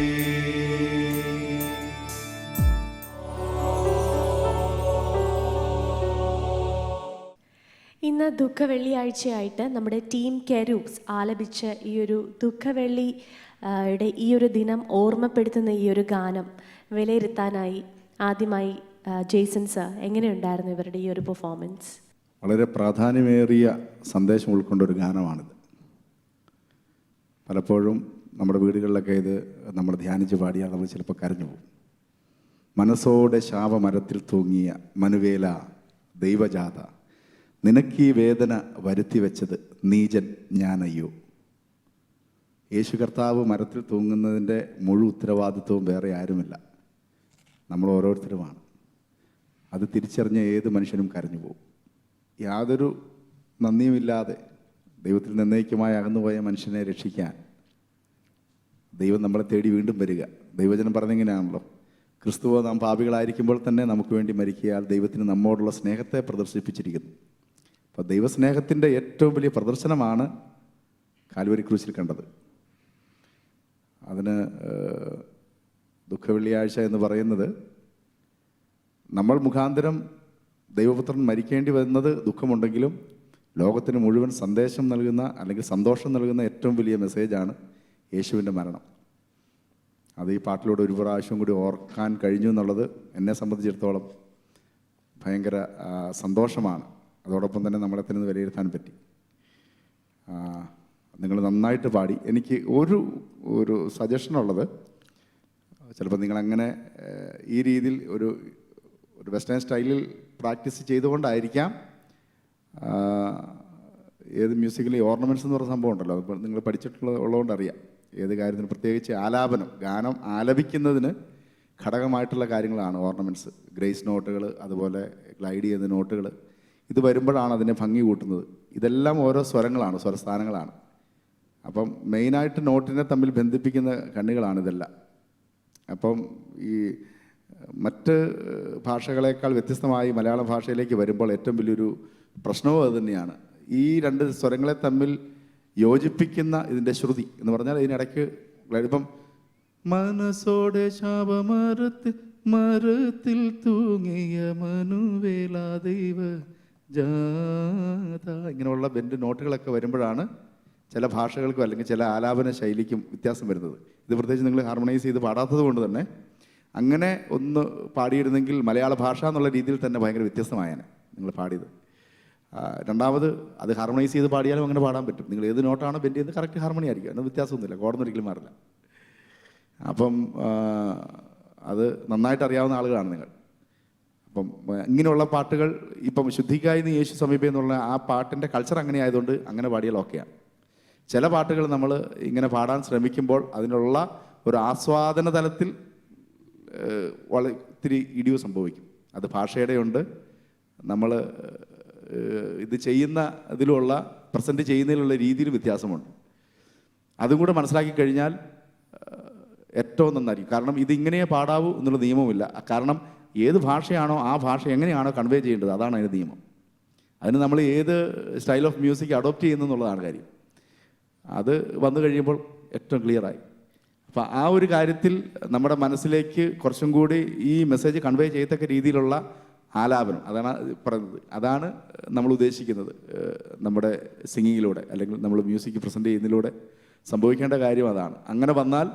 ഇന്ന് ദുഃഖവെള്ളിയാഴ്ചയായിട്ട് നമ്മുടെ ടീം കെരൂബ്സ് ആലപിച്ച ഈ ഒരു ദുഃഖവെള്ളിയുടെ ഈ ഒരു ദിനം ഓർമ്മപ്പെടുത്തുന്ന ഈ ഒരു ഗാനം വിലയിരുത്താനായി ആദ്യമായി ജെയ്സൺ സർ, എങ്ങനെയുണ്ടായിരുന്നു ഇവരുടെ ഈ ഒരു പെർഫോമൻസ്? വളരെ പ്രാധാന്യമേറിയ സന്ദേശം ഉൾക്കൊണ്ടൊരു ഗാനമാണിത്. പലപ്പോഴും നമ്മുടെ വീടുകളിലൊക്കെ ഇത് നമ്മൾ ധ്യാനിച്ച് പാടിയാൽ നമ്മൾ ചിലപ്പോൾ കരഞ്ഞു പോകും. മനസ്സോടെ ശാപമരത്തിൽ തൂങ്ങിയ മനുവേല ദൈവജാത, നിനക്കീ വേദന വരുത്തി വെച്ചത് നീചൻ ഞാനയ്യോ. യേശു കർത്താവ് മരത്തിൽ തൂങ്ങുന്നതിൻ്റെ മുഴുവൻ ഉത്തരവാദിത്വവും വേറെ ആരുമില്ല, നമ്മൾ ഓരോരുത്തരുമാണ്. അത് തിരിച്ചറിഞ്ഞ ഏത് മനുഷ്യനും കരഞ്ഞു പോകും. യാതൊരു നന്ദിയുമില്ലാതെ ദൈവത്തിൽ നിർണ്ണയിക്കുമായി അകന്നുപോയ മനുഷ്യനെ രക്ഷിക്കാൻ ദൈവം നമ്മളെ തേടി വീണ്ടും വരിക. ദൈവജനം പറഞ്ഞെങ്ങനെയാണല്ലോ, ക്രിസ്തുവോ നാം പാപികളായിരിക്കുമ്പോൾ തന്നെ നമുക്ക് വേണ്ടി മരിക്കയാൽ ദൈവത്തിന് നമ്മോടുള്ള സ്നേഹത്തെ പ്രദർശിപ്പിച്ചിരിക്കുന്നു. അപ്പോൾ ദൈവസ്നേഹത്തിൻ്റെ ഏറ്റവും വലിയ പ്രദർശനമാണ് കാൽവരി ക്രൂശിൽ കണ്ടത്. അതിന് ദുഃഖവെള്ളിയാഴ്ച എന്ന് പറയുന്നത് നമ്മൾ മുഖാന്തരം ദൈവപുത്രൻ മരിക്കേണ്ടി വരുന്നത് ദുഃഖമുണ്ടെങ്കിലും ലോകത്തിന് മുഴുവൻ സന്ദേശം നൽകുന്ന അല്ലെങ്കിൽ സന്തോഷം നൽകുന്ന ഏറ്റവും വലിയ മെസ്സേജാണ് യേശുവിൻ്റെ മരണം. അത് ഈ പാട്ടിലൂടെ ഒരു പ്രാവശ്യം കൂടി ഓർക്കാൻ കഴിഞ്ഞു എന്നുള്ളത് എന്നെ സംബന്ധിച്ചിടത്തോളം ഭയങ്കര സന്തോഷമാണ്. അതോടൊപ്പം തന്നെ നമ്മളെ തന്നെ വിലയിരുത്താൻ പറ്റി. നിങ്ങൾ നന്നായിട്ട് പാടി. എനിക്ക് ഒരു സജഷനുള്ളത്, ചിലപ്പോൾ നിങ്ങളങ്ങനെ ഈ രീതിയിൽ ഒരു വെസ്റ്റേൺ സ്റ്റൈലിൽ പ്രാക്ടീസ് ചെയ്തുകൊണ്ടായിരിക്കാം ഏത് മ്യൂസിക്കിലെ ഓർണമെൻറ്റ്സ് എന്ന് പറയുന്ന സംഭവം ഉണ്ടല്ലോ, അത് നിങ്ങൾ ഉള്ളതുകൊണ്ട് അറിയാം. ഏത് കാര്യത്തിന് പ്രത്യേകിച്ച് ആലാപനം, ഗാനം ആലപിക്കുന്നതിന് ഘടകമായിട്ടുള്ള കാര്യങ്ങളാണ് ഓർണമെൻറ്റ്സ്. ഗ്രേസ് നോട്ടുകൾ, അതുപോലെ ഗ്ലൈഡ് ചെയ്യുന്ന നോട്ടുകൾ, ഇത് വരുമ്പോഴാണ് അതിനെ ഭംഗി കൂട്ടുന്നത്. ഇതെല്ലാം ഓരോ സ്വരങ്ങളാണ്, സ്വരസ്ഥാനങ്ങളാണ്. അപ്പം മെയിനായിട്ട് നോട്ടിനെ തമ്മിൽ ബന്ധിപ്പിക്കുന്ന കണ്ണികളാണ് ഇതെല്ലാം. അപ്പം ഈ മറ്റ് ഭാഷകളേക്കാൾ വ്യത്യസ്തമായി മലയാള ഭാഷയിലേക്ക് വരുമ്പോൾ ഏറ്റവും വലിയൊരു പ്രശ്നവും അത് തന്നെയാണ്. ഈ രണ്ട് സ്വരങ്ങളെ തമ്മിൽ യോജിപ്പിക്കുന്ന ഇതിൻ്റെ ശ്രുതി എന്ന് പറഞ്ഞാൽ ഇതിനിടയ്ക്ക് ഇപ്പം മനസ്സോടെ മരത്തിൽ തൂങ്ങിയ മനുവേല ദൈവ ജാത, ഇങ്ങനെയുള്ള ബെൻഡ് നോട്ടുകളൊക്കെ വരുമ്പോഴാണ് ചില ഭാഷകൾക്കും അല്ലെങ്കിൽ ചില ആലാപന ശൈലിക്കും വ്യത്യാസം വരുന്നത്. ഇത് പ്രത്യേകിച്ച് നിങ്ങൾ ഹാർമണൈസ് ചെയ്ത് പാടാത്തത് കൊണ്ട് തന്നെ അങ്ങനെ ഒന്ന് പാടിയിരുന്നെങ്കിൽ മലയാള ഭാഷ എന്നുള്ള രീതിയിൽ തന്നെ ഭയങ്കര വ്യത്യസ്തമായേനെ നിങ്ങൾ പാടിയത്. രണ്ടാമത് അത് ഹാർമണൈസ് ചെയ്ത് പാടിയാലും അങ്ങനെ പാടാൻ പറ്റും. നിങ്ങൾ ഏത് നോട്ടാണോ ബെൻഡ് ചെയ്ത് കറക്റ്റ് ഹാർമണി ആയിരിക്കും, അതിന് വ്യത്യാസമൊന്നുമില്ല, കോഡൊന്നും ഒരിക്കലും മാറില്ല. അപ്പം അത് നന്നായിട്ട് അറിയാവുന്ന ആളുകളാണ് നിങ്ങൾ. അപ്പം ഇങ്ങനെയുള്ള പാട്ടുകൾ ഇപ്പം ശുദ്ധിക്കായി നീ യേശു സമീപം എന്നുള്ള ആ പാട്ടിൻ്റെ കൾച്ചർ അങ്ങനെ ആയതുകൊണ്ട് അങ്ങനെ പാടിയാൽ ഓക്കെയാണ്. ചില പാട്ടുകൾ നമ്മൾ ഇങ്ങനെ പാടാൻ ശ്രമിക്കുമ്പോൾ അതിനുള്ള ഒരു ആസ്വാദന തലത്തിൽ ഇത്തിരി ഇടിവ് സംഭവിക്കും. അത് ഭാഷയുടെ ഉണ്ട്, നമ്മൾ ഇത് ചെയ്യുന്ന ഇതിലുള്ള പ്രസൻറ്റ് ചെയ്യുന്നതിലുള്ള രീതിയിൽ വ്യത്യാസമുണ്ട്. അതും കൂടെ മനസ്സിലാക്കി കഴിഞ്ഞാൽ ഏറ്റവും നന്നായിരിക്കും. കാരണം ഇതിങ്ങനെ പാടാവൂ എന്നുള്ള നിയമമില്ല. കാരണം ഏത് ഭാഷയാണോ ആ ഭാഷ എങ്ങനെയാണോ കൺവേ ചെയ്യേണ്ടത് അതാണ് അതിൻ്റെ നിയമം. അതിന് നമ്മൾ ഏത് സ്റ്റൈൽ ഓഫ് മ്യൂസിക് അഡോപ്റ്റ് ചെയ്യുന്നു എന്നുള്ളതാണ് കാര്യം. അത് വന്നു കഴിയുമ്പോൾ ഏറ്റവും ക്ലിയറായി. അപ്പോൾ ആ ഒരു കാര്യത്തിൽ നമ്മുടെ മനസ്സിലേക്ക് കുറച്ചും കൂടി ഈ മെസ്സേജ് കൺവേ ചെയ്യത്തക്ക രീതിയിലുള്ള ആലാപനം, അതാണ് പറയുന്നത്. അതാണ് നമ്മൾ ഉദ്ദേശിക്കുന്നത് നമ്മുടെ സിംഗിങ്ങിലൂടെ അല്ലെങ്കിൽ നമ്മൾ മ്യൂസിക് പ്രസൻറ്റ് ചെയ്യുന്നതിലൂടെ സംഭവിക്കേണ്ട കാര്യം അതാണ്. അങ്ങനെ വന്നാൽ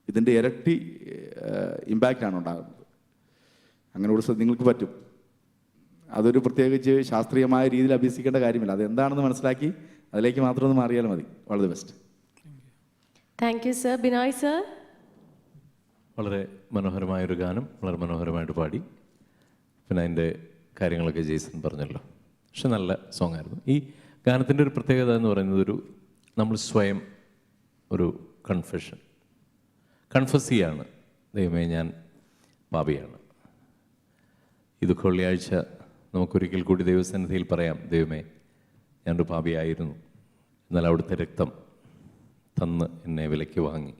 ഇതിൻ്റെ ഇരട്ടി ഇമ്പാക്റ്റാണ് ഉണ്ടാകുന്നത്. അങ്ങനെ ഒരു നിങ്ങൾക്ക് പറ്റും. അതൊരു പ്രത്യേകിച്ച് ശാസ്ത്രീയമായ രീതിയിൽ അഭ്യസിക്കേണ്ട കാര്യമില്ല. അതെന്താണെന്ന് മനസ്സിലാക്കി അതിലേക്ക് മാത്രം ഒന്ന് മാറിയാൽ മതി. വളരെ best. Thank you sir. Binoy sir. വളരെ മനോഹരമായൊരു ഗാനം, വളരെ മനോഹരമായിട്ട് പാടി. പിന്നെ അതിൻ്റെ കാര്യങ്ങളൊക്കെ ജെയ്സൺ പറഞ്ഞല്ലോ. പക്ഷെ നല്ല സോങ് ആയിരുന്നു. ഈ ഗാനത്തിൻ്റെ ഒരു പ്രത്യേകത എന്ന് പറയുന്നത് നമ്മൾ സ്വയം ഒരു കൺഫസ് ചെയ്യാണ്. ദൈവമേ, ഞാൻ പാപിയാണ്. ഇത് വെള്ളിയാഴ്ച നമുക്കൊരിക്കൽ കൂടി ദൈവസന്നിധിയിൽ പറയാം, ദൈവമേ, ഞാനൊരു പാപിയായിരുന്നു, എന്നാൽ അവിടുത്തെ രക്തം തന്ന് എന്നെ വിലയ്ക്ക് വാങ്ങി.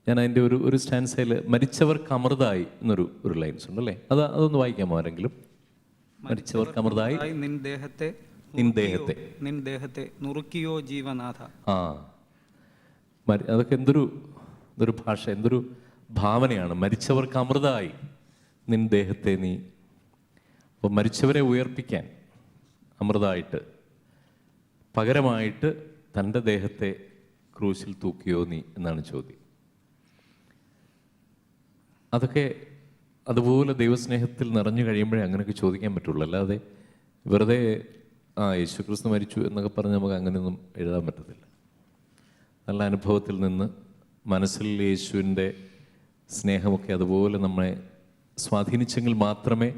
ഞാൻ അതിൻ്റെ ഒരു സ്റ്റാൻസയിൽ മരിച്ചവർക്ക് അമൃതായി എന്നൊരു ലൈൻസ് ഉണ്ടല്ലേ, അതൊന്ന് വായിക്കാമോ ആരെങ്കിലും? മരിച്ചവർക്ക് അമൃതായി നിൻ ദേഹത്തെ നുറുക്കിയോ ജീവനാഥ. അതൊക്കെ എന്തൊരു ഭാഷ, എന്തൊരു ഭാവനയാണ്. മരിച്ചവർക്ക് അമൃതായി നിൻ ദേഹത്തെ നീ. അപ്പോൾ മരിച്ചവരെ ഉയർപ്പിക്കാൻ അമൃതായിട്ട് പകരമായിട്ട് തൻ്റെ ദേഹത്തെ ക്രൂശിൽ തൂക്കിയോ നീ എന്നാണ് ചോദ്യം. അതൊക്കെ അതുപോലെ ദൈവസ്നേഹത്തിൽ നിറഞ്ഞു കഴിയുമ്പോഴേ അങ്ങനെയൊക്കെ ചോദിക്കാൻ പറ്റുള്ളൂ. അല്ലാതെ വെറുതെ യേശുക്രിസ്തു മരിച്ചു എന്നൊക്കെ പറഞ്ഞ് നമുക്ക് അങ്ങനെയൊന്നും എഴുതാൻ പറ്റത്തില്ല. നല്ല അനുഭവത്തിൽ നിന്ന് മനസ്സിൽ യേശുവിൻ്റെ സ്നേഹമൊക്കെ അതുപോലെ നമ്മളെ സ്വാധീനിച്ചെങ്കിൽ മാത്രമേ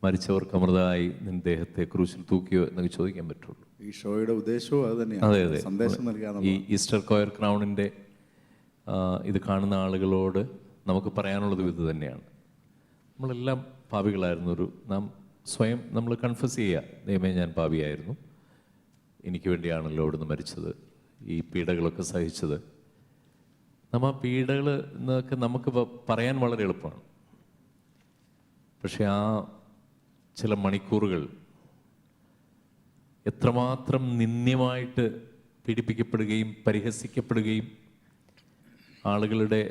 മരിച്ചവർക്ക് അമൃതമായി നിൻ ദേഹത്തെ ക്രൂശിൽ തൂക്കിയോ എന്നൊക്കെ ചോദിക്കാൻ പറ്റുള്ളൂ. ഈ ഷോയുടെ ഉദ്ദേശവും അത് തന്നെയാണ്. അതെ. സന്ദേശം നൽകാൻ ഈ ഈസ്റ്റർ കൊയർ ക്രൗണിൻ്റെ ഇത് കാണുന്ന ആളുകളോട് നമുക്ക് പറയാനുള്ളത് ഇത് തന്നെയാണ്. നമ്മളെല്ലാം പാപികളായിരുന്നു. നാം സ്വയം നമ്മൾ കൺഫസ് ചെയ്യുക, ദൈവമേ, ഞാൻ പാപിയായിരുന്നു, എനിക്ക് വേണ്ടിയാണല്ലോ അവിടുന്ന് മരിച്ചത്, ഈ പീഡകളൊക്കെ സഹിച്ചത്. ആ പീഡകൾ എന്നൊക്കെ നമുക്ക് പറയാൻ വളരെ എളുപ്പമാണ്. പക്ഷെ ആ ചില മണിക്കൂറുകൾ എത്രമാത്രം നിന്ദ്യമായിട്ട് പീഡിപ്പിക്കപ്പെടുകയും പരിഹസിക്കപ്പെടുകയും ആളുകളുടെ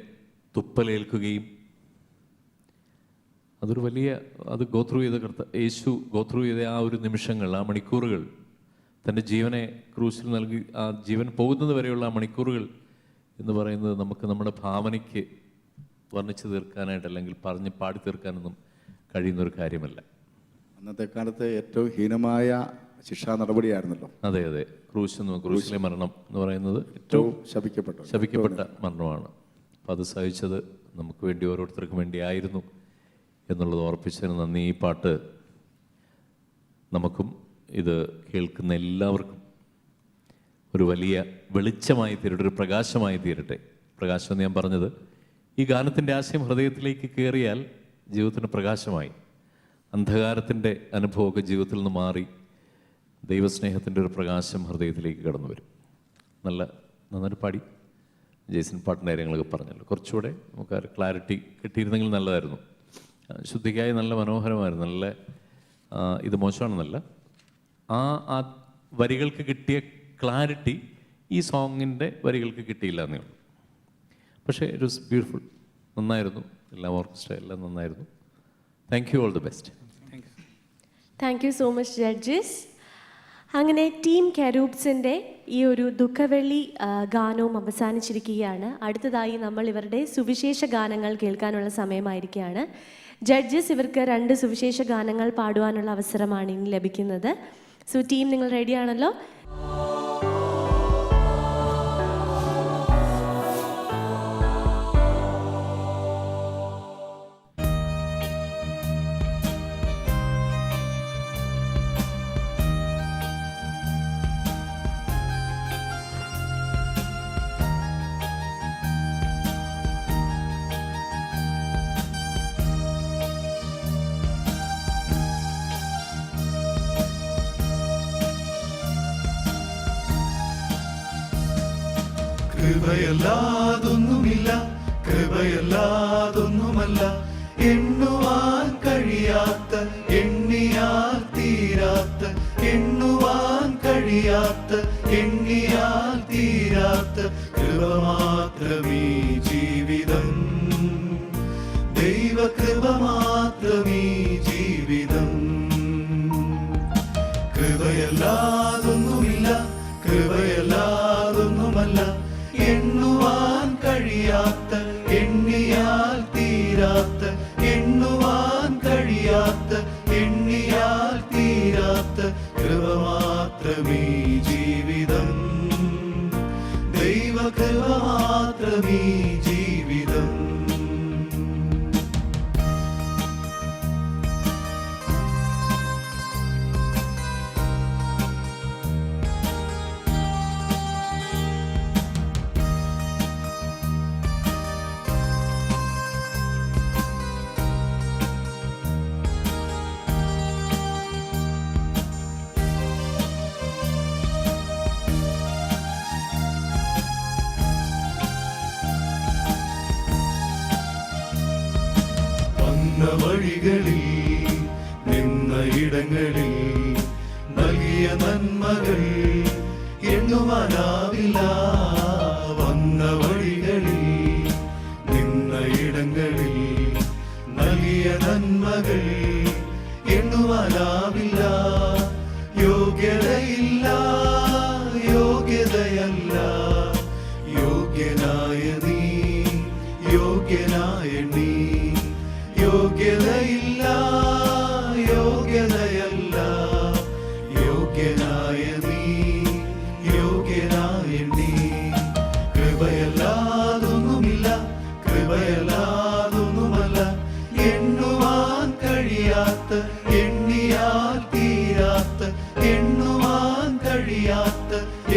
തുപ്പലേൽക്കുകയും അതൊരു വലിയ ഗോത്രൂ ചെയ്ത യേശു ഗോത്രൂ ചെയ്ത ആ ഒരു നിമിഷങ്ങൾ, ആ മണിക്കൂറുകൾ, തൻ്റെ ജീവനെ ക്രൂശിൽ നൽകി ആ ജീവൻ പോകുന്നത് വരെയുള്ള ആ മണിക്കൂറുകൾ എന്ന് പറയുന്നത് നമുക്ക് നമ്മുടെ ഭാവനയ്ക്ക് വർണ്ണിച്ചു തീർക്കാനായിട്ട് അല്ലെങ്കിൽ പറഞ്ഞ് പാടി തീർക്കാനൊന്നും കഴിയുന്നൊരു കാര്യമല്ല. അന്നത്തെ കാലത്ത് ഏറ്റവും ഹീനമായ ശിക്ഷാ നടപടിയായിരുന്നല്ലോ. അതെ, ക്രൂശിലെ മരണം എന്ന് പറയുന്നത് ഏറ്റവും ശപിക്കപ്പെട്ട മരണമാണ്. അപ്പം അത് സഹിച്ചത് നമുക്ക് വേണ്ടി, ഓരോരുത്തർക്കും വേണ്ടി ആയിരുന്നു എന്നുള്ളത് ഓർപ്പിച്ചതിന് നന്ദി. ഈ പാട്ട് നമുക്കും ഇത് കേൾക്കുന്ന എല്ലാവർക്കും ഒരു വലിയ വെളിച്ചമായി തീരട്ടെ, ഒരു പ്രകാശമായി തീരട്ടെ. പ്രകാശം എന്ന് ഞാൻ പറഞ്ഞത്, ഈ ഗാനത്തിൻ്റെ ആശയം ഹൃദയത്തിലേക്ക് കയറിയാൽ ജീവിതത്തിന് പ്രകാശമായി, അന്ധകാരത്തിൻ്റെ അനുഭവമൊക്കെ ജീവിതത്തിൽ നിന്ന് മാറി ദൈവസ്നേഹത്തിൻ്റെ ഒരു പ്രകാശം ഹൃദയത്തിലേക്ക് കടന്നു വരും. നന്നായിട്ട് പാടി ജെയ്സൺ പാട്ടിൻ്റെ കാര്യങ്ങളൊക്കെ പറഞ്ഞല്ലോ. കുറച്ചുകൂടെ നമുക്ക് ക്ലാരിറ്റി കിട്ടിയിരുന്നെങ്കിൽ നല്ലതായിരുന്നു. ശുദ്ധിക്കായി നല്ല മനോഹരമായിരുന്നു. നല്ല ഇത് മോശമാണെന്നല്ല, ആ വരികൾക്ക് കിട്ടിയ ക്ലാരിറ്റി ഈ സോങ്ങിൻ്റെ വരികൾക്ക് കിട്ടിയില്ല എന്നേ ഉള്ളൂ. പക്ഷേ ഇറ്റ് വാസ് ബ്യൂട്ടിഫുൾ. നന്നായിരുന്നു. എല്ലാം ഓർക്കസ്ട്ര എല്ലാം നന്നായിരുന്നു. Thank you, all the best. Thank you so much judges. അങ്ങനെ ടീം കെരൂബ്സിൻ്റെ ഈ ഒരു ദുഃഖവെള്ളി ഗാനവും അവസാനിച്ചിരിക്കുകയാണ്. അടുത്തതായി നമ്മൾ ഇവരുടെ സുവിശേഷ ഗാനങ്ങൾ കേൾക്കാനുള്ള സമയമായിരിക്കുകയാണ്. ജഡ്ജസ് ഇവർക്ക് 2 സുവിശേഷ ഗാനങ്ങൾ പാടുവാനുള്ള അവസരമാണ് ഇനി ലഭിക്കുന്നത്. സോ ടീം, നിങ്ങൾ റെഡിയാണല്ലോ? കൃപയല്ലാതൊന്നുമില്ല, കൃപയല്ലാതൊന്നുമല്ല, എണ്ണുവാൻ കഴിയാത്ത, എണ്ണിയാൽ തീരാത്ത, എണ്ണുവാൻ കഴിയാത്ത, എണ്ണിയാൽ തീരാത്ത കൃപ മാത്രമീ ജീവിതം, ദൈവകൃപ മാത്രമീ ജീവിതം. കൃപയല്ലാതൊന്നുമില്ല, കൃപയല്ലാതൊന്നുമല്ല, എണ്ണുവാൻ കഴിയാത്ത, എണ്ണിയാൽ തീരാത്ത, എണ്ണുവാൻ കഴിയാത്ത, എണ്ണിയാൽ തീരാത്ത കൃപ മാത്രമീ ജീവിതം, ദൈവകൃപ മാത്രമീ ജീവിതം. വഴികളിൽ നിന്ന ഇടങ്ങളിൽ നൽകിയ നന്മകൾ എണ്ണുവാനാവില്ല. വന്ന വഴികളിൽ നിന്ന ഇടങ്ങളിൽ നൽകിയ നന്മകൾ എണ്ണുവാനാവില്ല. യോഗ്യതയില്ല, യോഗ്യതയല്ല, യോഗ്യനായ നീ, യോഗ്യനായ നീ, യോഗ്യതയില്ല, യോഗ്യതയല്ല, യോഗ്യനായ നീ, യോഗ്യനായ നീ. കൃപയല്ലാതൊന്നുമില്ല, കൃപയല്ലാതൊന്നുമല്ല, എണ്ണുവാൻ കഴിയാത്ത, എണ്ണിയാൽ തീരാത്ത, എണ്ണുവാൻ കഴിയാത്ത,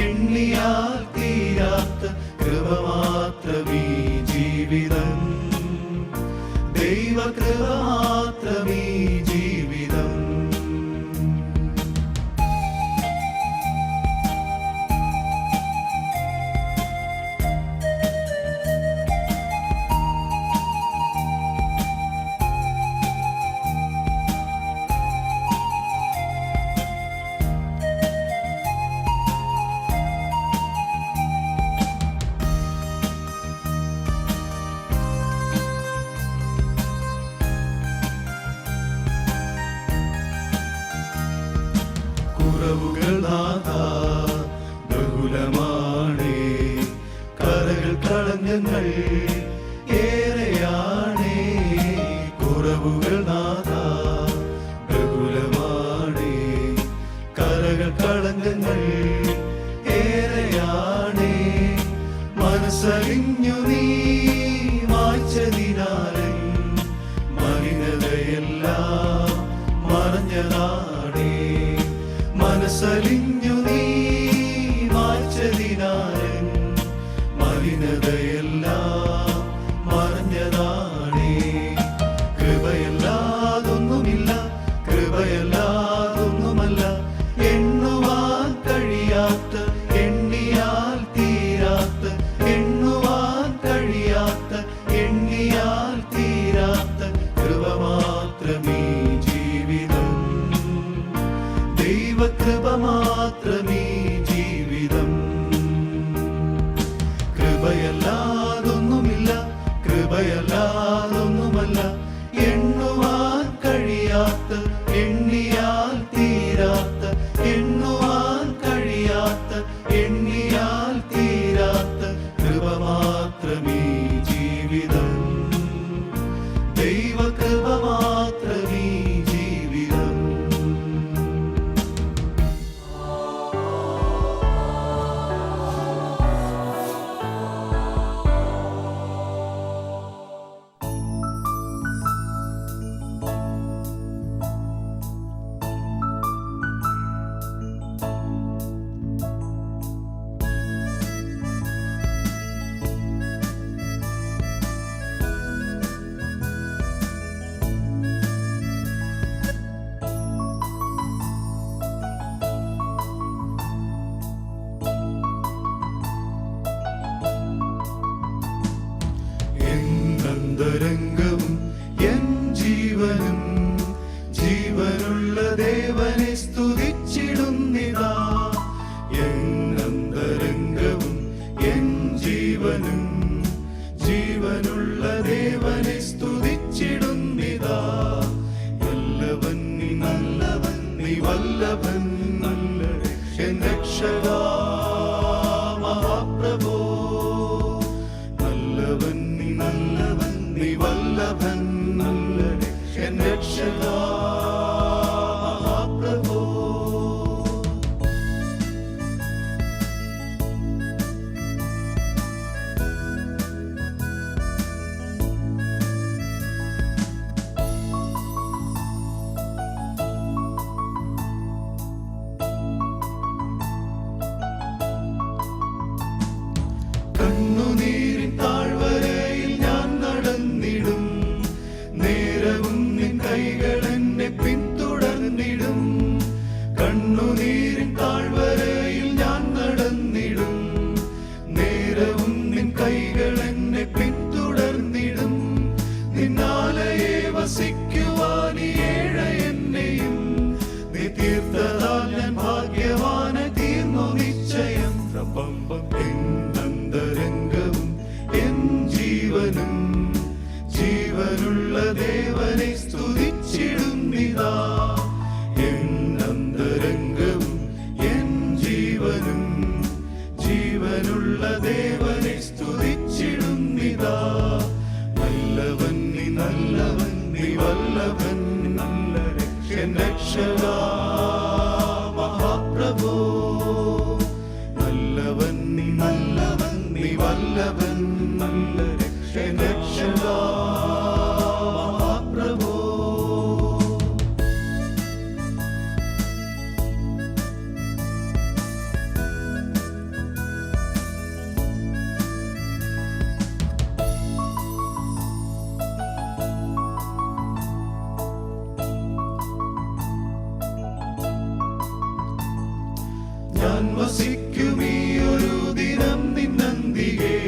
എണ്ണിയാൽ തീരാത്ത കൃപ മാത്രമീ ജീവിതം, ദൈവകൃപ മാത്രമീ ജീവിതം. ദൈവകൃപ മാത്രമീ ജീവിതം. എന്നന്തരംഗവും എൻ ജീവനും ജീവനുള്ള ദേവനെ സ്തുതിച്ചിടുന്നിതാ. എന്നന്തരംഗവും എൻ ജീവനും ജീവനുള്ള ദേവനെ സ്തുതിച്ചിടുന്നിതാ. വല്ലഭൻ നീ നല്ലവൻ, നീ വല്ലഭൻ നല്ല എൻ രക്ഷകാ മഹാപ്രഭോ. നല്ലവൻ നീ നല്ലവൻ, നീ വല്ലഭൻ നല്ല എൻ രക്ഷകാ മഹാപ്രഭോ. കണ്ണുനീരിൻ താഴ്വരയിൽ ഞാൻ നടന്നിടും, നേരവും നിൻ കൈകൾ എന്നെ പിന്തുടർന്നിടും. കണ്ണുനീരിൻ താഴ്വരയിൽ ഞാൻ നടന്നിടും, നേരവും നിൻ കൈകൾ എന്നെ പിന്തുടർന്നിടും. നിന്നാലയെ വസിക്കുവാൻ ഈ ഏഴ എന്നെയും നീ തീർത്തതാൽ ഞാൻ ഭാഗ്യവാന് തീർന്നു നിശ്ചയം. എന്നന്തരംഗവും എൻ ജീവനും ജീവനുള്ള ദേവനെ സ്തുതിച്ചിടുന്നിതാ. എന്നന്തരംഗവും എൻ ജീവനും ജീവനുള്ള ദേവനെ സ്തുതിച്ചിടുന്നിതാ. നല്ലവൻ നീ നല്ലവൻ, നീ വല്ലഭൻ നല്ല എൻ രക്ഷകാ മഹാപ്രഭോ. നല്ലവൻ നീ നല്ലവൻ, നീ വല്ലഭൻ നല്ല എൻ രക്ഷകാ മഹാപ്രഭോ. ഞാൻ വസിക്കുമീ ഒരു ദിനം നിന്നന്തികെ,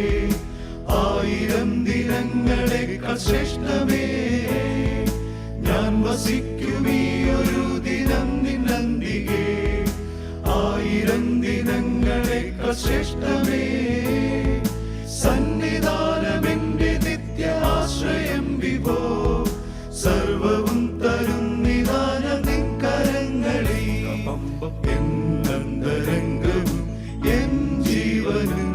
ആയിരം ദിനങ്ങളെക്കാൾ ശ്രേഷ്ഠമേ. ഞാൻ വസിക്കുമീ ഒരു ദിനം നിന്നന്തികെ, ആയിരം ദിനങ്ങളെക്കാൾ ശ്രേഷ്ഠമേ. സന്നിധാനമെന്റെ നിത്യ ആശ്രയം വിഭോ, സർവവും തരുന്നിതാ ഞാൻ നിൻ കരങ്ങളിൽ. എന്നന്തരംഗവും എൻ ജീവനും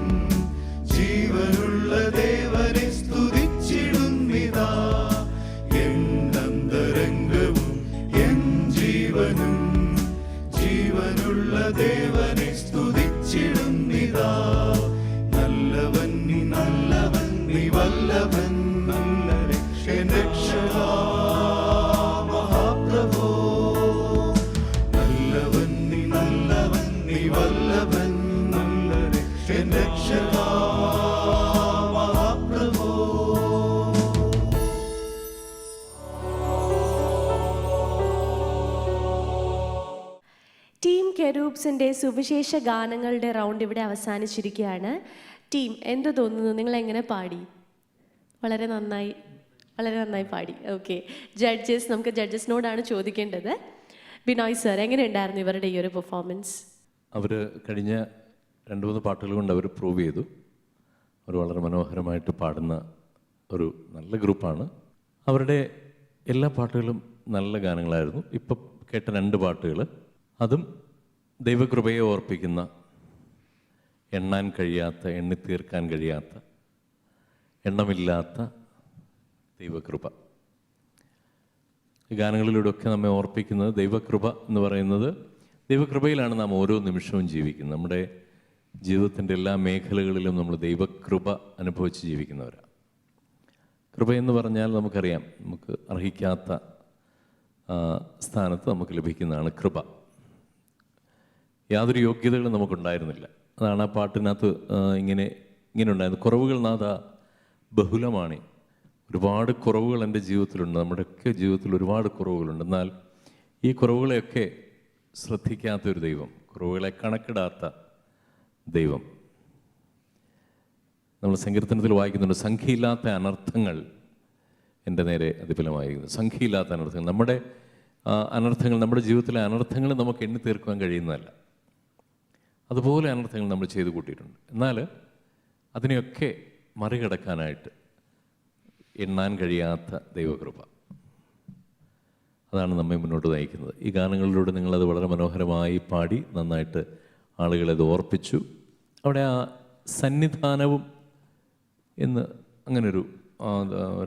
ജീവനുള്ള ദേവനെ സ്തുതിച്ചിടുന്നിതാ. എന്നന്തരംഗവും എൻ ജീവനും ജീവനുള്ള ദേവനെ സ്തുതിച്ചിടുന്നിതാ. നല്ലവൻ നീ നല്ലവൻ, നീ വല്ലഭൻ നല്ല എൻ രക്ഷകാ മഹാപ്രഭോ. നല്ലവൻ നീ നല്ലവൻ, നീ വല്ലഭൻ നല്ല എൻ രക്ഷകാ മഹാപ്രഭോ. ടീം കെരൂബ്സിൻ്റെ സുവിശേഷ ഗാനങ്ങളുടെ റൗണ്ട് ഇവിടെ അവസാനിച്ചിരിക്കുകയാണ്. ടീം എന്തു തോന്നുന്നു? നിങ്ങൾ എങ്ങനെ പാടി? വളരെ നന്നായി പാടി. ഓക്കെ, ജഡ്ജസ്, നമുക്ക് ജഡ്ജസിനോടാണ് ചോദിക്കേണ്ടത്. ബിനോയ് സർ, എങ്ങനെ ഉണ്ടായിരുന്നു ഇവരുടെ ഈ ഒരു പെർഫോമൻസ്? അവർ കഴിഞ്ഞ 2-3 പാട്ടുകൾ കൊണ്ട് അവർ പ്രൂവ് ചെയ്തു. അവർ വളരെ മനോഹരമായിട്ട് പാടുന്ന ഒരു നല്ല ഗ്രൂപ്പാണ്. അവരുടെ എല്ലാ പാട്ടുകളും നല്ല ഗാനങ്ങളായിരുന്നു. ഇപ്പം കേട്ട 2 പാട്ടുകൾ, അതും ദൈവകൃപയെ ഓർപ്പിക്കുന്ന, എണ്ണാൻ കഴിയാത്ത, എണ്ണിത്തീർക്കാൻ കഴിയാത്ത, എണ്ണമില്ലാത്ത ദൈവകൃപ. ഈ ഗാനങ്ങളിലൂടെയൊക്കെ നമ്മെ ഓർപ്പിക്കുന്നത് ദൈവകൃപ എന്ന് പറയുന്നത്, ദൈവകൃപയിലാണ് നാം ഓരോ നിമിഷവും ജീവിക്കുന്നത്. നമ്മുടെ ജീവിതത്തിൻ്റെ എല്ലാ മേഖലകളിലും നമ്മൾ ദൈവകൃപ അനുഭവിച്ച് ജീവിക്കുന്നവരാണ്. കൃപയെന്ന് പറഞ്ഞാൽ നമുക്കറിയാം, നമുക്ക് അർഹിക്കാത്ത സ്ഥാനത്ത് നമുക്ക് ലഭിക്കുന്നതാണ് കൃപ. യാതൊരു യോഗ്യതകളും നമുക്കുണ്ടായിരുന്നില്ല. അതാണ് ആ പാട്ടിനകത്ത് ഇങ്ങനെ ഉണ്ടായിരുന്നത്. കുറവുകൾ നാഥ ബഹുലമാണ്. ഒരുപാട് കുറവുകൾ എൻ്റെ ജീവിതത്തിലുണ്ട്, നമ്മുടെയൊക്കെ ജീവിതത്തിൽ ഒരുപാട് കുറവുകളുണ്ട്. എന്നാൽ ഈ കുറവുകളെയൊക്കെ ശ്രദ്ധിക്കാത്തൊരു ദൈവം, കുറവുകളെ കണക്കിടാത്ത ദൈവം. നമ്മൾ സങ്കീർത്തനത്തിൽ വായിക്കുന്നുണ്ട്, സംഖ്യയില്ലാത്ത അനർത്ഥങ്ങൾ എൻ്റെ നേരെ അതിഫലമായിരിക്കുന്നു. സംഖ്യയില്ലാത്ത അനർത്ഥങ്ങൾ, നമ്മുടെ അനർത്ഥങ്ങൾ, നമ്മുടെ ജീവിതത്തിലെ അനർത്ഥങ്ങൾ നമുക്ക് എണ്ണി തീർക്കുവാൻ കഴിയുന്നതല്ല. അതുപോലെ അനർത്ഥങ്ങൾ നമ്മൾ ചെയ്തു കൂട്ടിയിട്ടുണ്ട്. എന്നാൽ അതിനെയൊക്കെ മറികടക്കാനായിട്ട് എണ്ണാൻ കഴിയാത്ത ദൈവകൃപ, അതാണ് നമ്മെ മുന്നോട്ട് നയിക്കുന്നത്. ഈ ഗാനങ്ങളിലൂടെ നിങ്ങളത് വളരെ മനോഹരമായി പാടി നന്നായിട്ട് ആളുകളെ അത് ഓർപ്പിച്ചു. അവിടെ ആ സന്നിധാനവും എന്ന് അങ്ങനൊരു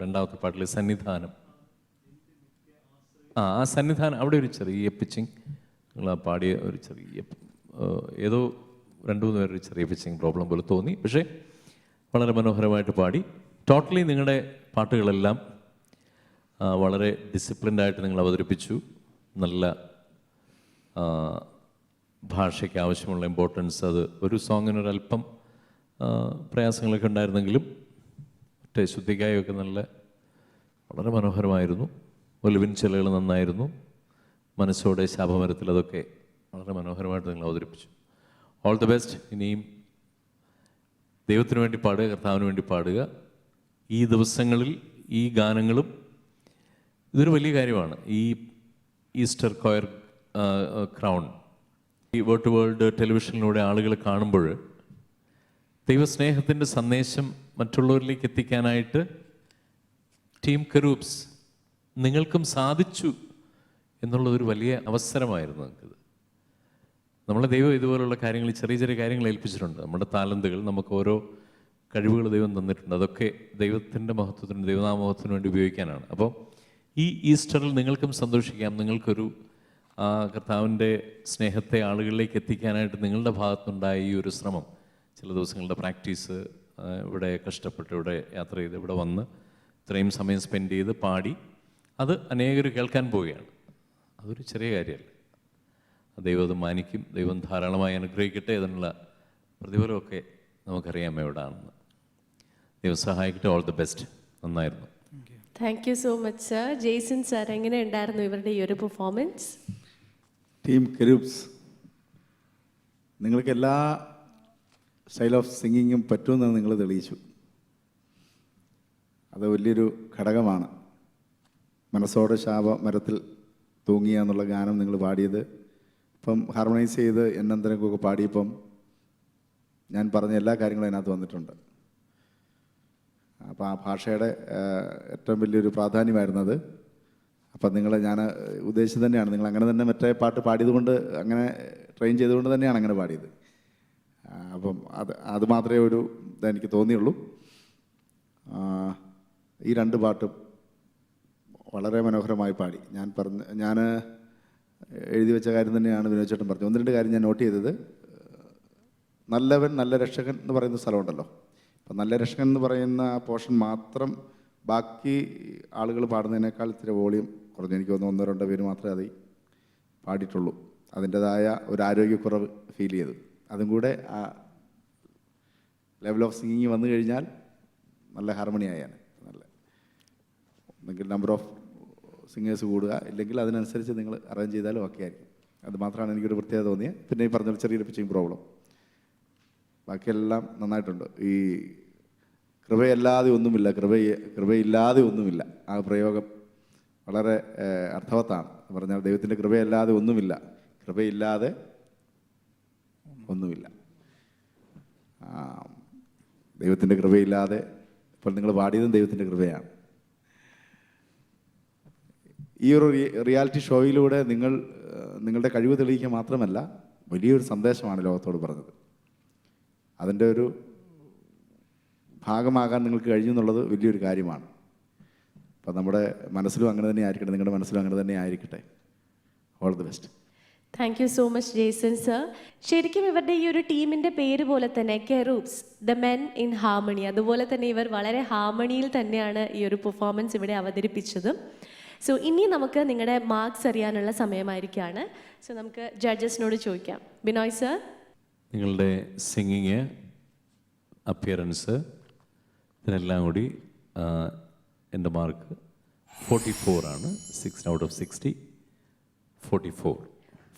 രണ്ടാമത്തെ പാട്ടിൽ സന്നിധാനം, ആ സന്നിധാനം, അവിടെ ഒരു ചെറിയ പിച്ചിങ്, നിങ്ങൾ ആ പാടിയ ഒരു ചെറിയ ഏതോ 2-3 പേരൊരു ചെറിയ പിച്ചിങ് പ്രോബ്ലം പോലെ തോന്നി. പക്ഷേ വളരെ മനോഹരമായിട്ട് പാടി. ടോട്ടലി നിങ്ങളുടെ പാട്ടുകളെല്ലാം വളരെ ഡിസിപ്ലിൻഡായിട്ട് നിങ്ങൾ അവതരിപ്പിച്ചു. നല്ല ഭാഷയ്ക്ക് ആവശ്യമുള്ള ഇമ്പോർട്ടൻസ്, അത് ഒരു സോങ്ങിനൊരല്പം പ്രയാസങ്ങളൊക്കെ ഉണ്ടായിരുന്നെങ്കിലും മറ്റേ ശുദ്ധിക്കായൊക്കെ വളരെ മനോഹരമായിരുന്നു. ഒലിവിൻ ചിലകൾ നന്നായിരുന്നു. മനസ്സോടെ ശാപമരത്തിൽ അതൊക്കെ വളരെ മനോഹരമായിട്ട് നിങ്ങൾ അവതരിപ്പിച്ചു. All the best. ഇനിയും ദൈവത്തിന് വേണ്ടി പാടുക, കർത്താവിന് വേണ്ടി പാടുക. ഈ ദിവസങ്ങളിൽ ഈ ഗാനങ്ങളും ഇതൊരു വലിയ കാര്യമാണ്. ഈ ഈസ്റ്റർ കൊയർ ക്രൗൺ ഈ വേർഡ് ടു വേൾഡ് ടെലിവിഷനിലൂടെ ആളുകൾ കാണുമ്പോൾ ദൈവസ്നേഹത്തിൻ്റെ സന്ദേശം മറ്റുള്ളവരിലേക്ക് എത്തിക്കാനായിട്ട് ടീം കെറൂബ്സ് നിങ്ങൾക്കും സാധിച്ചു എന്നുള്ളതൊരു വലിയ അവസരമായിരുന്നു നിങ്ങൾക്കിത്. നമ്മളെ ദൈവം ഇതുപോലുള്ള കാര്യങ്ങൾ, ചെറിയ ചെറിയ കാര്യങ്ങൾ ഏൽപ്പിച്ചിട്ടുണ്ട്. നമ്മുടെ താലന്തുകൾ, നമുക്ക് ഓരോ കഴിവുകൾ ദൈവം തന്നിട്ടുണ്ട്. അതൊക്കെ ദൈവത്തിൻ്റെ മഹത്വത്തിനും ദൈവനാമഹത്വത്തിനും വേണ്ടി ഉപയോഗിക്കാനാണ്. അപ്പോൾ ഈ ഈസ്റ്ററിൽ നിങ്ങൾക്കും സന്തോഷിക്കാം. നിങ്ങൾക്കൊരു കർത്താവിൻ്റെ സ്നേഹത്തെ ആളുകളിലേക്ക് എത്തിക്കാനായിട്ട് നിങ്ങളുടെ ഭാഗത്തുനിന്നുണ്ടായ ഈ ഒരു ശ്രമം, ചില ദിവസങ്ങളുടെ പ്രാക്ടീസ്, ഇവിടെ കഷ്ടപ്പെട്ട് ഇവിടെ യാത്ര ചെയ്ത് ഇവിടെ വന്ന് ഇത്രയും സമയം സ്പെൻഡ് ചെയ്ത് പാടി, അത് അനേകർ കേൾക്കാൻ പോവുകയാണ്. അതൊരു ചെറിയ കാര്യമല്ല. ദൈവം അത് മാനിക്കും. ദൈവം ധാരാളമായി അനുഗ്രഹിക്കട്ടെ. അതിനുള്ള പ്രതിഫലമൊക്കെ നമുക്കറിയാം എവിടെയാണെന്ന്. ദൈവം സഹായിക്കട്ടെ. All the best. നന്നായിരുന്നു. Thank you so much sir. Jaison sir, എങ്ങനെ ഉണ്ടായിരുന്നു ഇവരുടെ ഈ ഒരു പെർഫോമൻസ്? ടീം കെരൂബ്സ്, നിങ്ങൾക്ക് എല്ലാ സ്റ്റൈൽ ഓഫ് സിംഗിങ്ങും പറ്റുമെന്ന് നിങ്ങൾ തെളിയിച്ചു. അത് വലിയൊരു ഘടകമാണ്. മനസ്സോടെ ശാപമരത്തിൽ തൂങ്ങിയ എന്നുള്ള ഗാനം നിങ്ങൾ പാടിയത്, ഇപ്പം ഹാർമണൈസ് ചെയ്ത് എന്നന്തരക്കൊക്കെ പാടിയപ്പം ഞാൻ പറഞ്ഞ എല്ലാ കാര്യങ്ങളും അതിനകത്ത് വന്നിട്ടുണ്ട്. അപ്പോൾ ആ ഭാഷയുടെ ഏറ്റവും വലിയൊരു പ്രാധാന്യമായിരുന്നത്. അപ്പം ഞാൻ ഉദ്ദേശിച്ചത് തന്നെയാണ്, നിങ്ങൾ അങ്ങനെ തന്നെ മറ്റേ പാട്ട് പാടിയതുകൊണ്ട്, അങ്ങനെ ട്രെയിൻ ചെയ്തുകൊണ്ട് തന്നെയാണ് അങ്ങനെ പാടിയത്. അപ്പം അത് മാത്രമേ ഒരു ഇതെനിക്ക് തോന്നിയുള്ളൂ. ഈ 2 പാട്ടും വളരെ മനോഹരമായി പാടി. ഞാൻ എഴുതി വെച്ച കാര്യം തന്നെയാണ് വിനോദ് ചേട്ടൻ പറഞ്ഞത്. 1-2 കാര്യം ഞാൻ നോട്ട് ചെയ്തത്, നല്ലവൻ നല്ല രക്ഷകൻ എന്ന് പറയുന്ന സ്ഥലമുണ്ടല്ലോ. അപ്പം നല്ല രക്ഷകൻ എന്ന് പറയുന്ന ആ പോർഷൻ മാത്രം ബാക്കി ആളുകൾ പാടുന്നതിനേക്കാൾ ഇത്തിരി വോളിയം കുറഞ്ഞു. എനിക്ക് തോന്നുന്നു 1-2 പേര് മാത്രമേ അത് പാടിയിട്ടുള്ളൂ. അതിൻ്റെതായ ഒരു ആരോഗ്യക്കുറവ് ഫീൽ ചെയ്തു. അതും കൂടെ ആ ലെവൽ ഓഫ് സിംഗിങ് വന്നു കഴിഞ്ഞാൽ നല്ല ഹാർമണി ആയാണ്. നല്ല ഒന്നെങ്കിൽ നമ്പർ ഓഫ് സിംഗേഴ്സ് കൂടുക, ഇല്ലെങ്കിൽ അതിനനുസരിച്ച് നിങ്ങൾ അറേഞ്ച് ചെയ്താലും ഒക്കെ ആയിരിക്കും. അത് മാത്രമാണ് എനിക്കൊരു പ്രത്യേകത തോന്നിയത്. പിന്നെ ഈ പറഞ്ഞ ചെറിയൊരു പിച്ചിങ് പ്രോബ്ലം, ബാക്കിയെല്ലാം നന്നായിട്ടുണ്ട്. ഈ കൃപയല്ലാതെ ഒന്നുമില്ല, കൃപയില്ലാതെ ഒന്നുമില്ല, ആ പ്രയോഗം വളരെ അർത്ഥവത്താണ്. പറഞ്ഞാൽ ദൈവത്തിൻ്റെ കൃപയല്ലാതെ ഒന്നുമില്ല, കൃപയില്ലാതെ ഒന്നുമില്ല. ദൈവത്തിൻ്റെ കൃപയില്ലാതെ, ഇപ്പോൾ നിങ്ങൾ പാടിയതും ദൈവത്തിൻ്റെ കൃപയാണ്. ഈ ഒരു റിയാലിറ്റി ഷോയിലൂടെ നിങ്ങളുടെ കഴിവ് തെളിയിക്കുക മാത്രമല്ല, വലിയൊരു സന്ദേശമാണ് ലോകത്തോട് പറഞ്ഞത്. അതിൻ്റെ ഒരു ഭാഗമാകാൻ നിങ്ങൾക്ക് കഴിഞ്ഞു എന്നുള്ളത് വലിയൊരു കാര്യമാണ്. അപ്പം നമ്മുടെ മനസ്സിലും അങ്ങനെ തന്നെ ആയിരിക്കട്ടെ, നിങ്ങളുടെ മനസ്സിലും അങ്ങനെ തന്നെ ആയിരിക്കട്ടെ. All the best. Thank you so much Jason sir. ശരിക്കും ഇവരുടെ ഈ ഒരു ടീമിൻ്റെ പേര് പോലെ തന്നെ കെറൂബ്സ്, ദ മെൻ ഇൻ ഹാർമണി, അതുപോലെ തന്നെ ഇവർ വളരെ ഹാർമണിയിൽ തന്നെയാണ് ഈ ഒരു പെർഫോമൻസ് ഇവിടെ അവതരിപ്പിച്ചതും. സോ ഇനി നമുക്ക് നിങ്ങളുടെ മാർക്സ് അറിയാനുള്ള സമയമായിരിക്കുകയാണ്. സോ നമുക്ക് ജഡ്ജസിനോട് ചോദിക്കാം. ബിനോയ് സർ, നിങ്ങളുടെ സിംഗിങ്, അപ്പിയറൻസ്, ഇതിനെല്ലാം കൂടി എൻ്റെ മാർക്ക് 44 ആണ്. 6 out of 60, 44.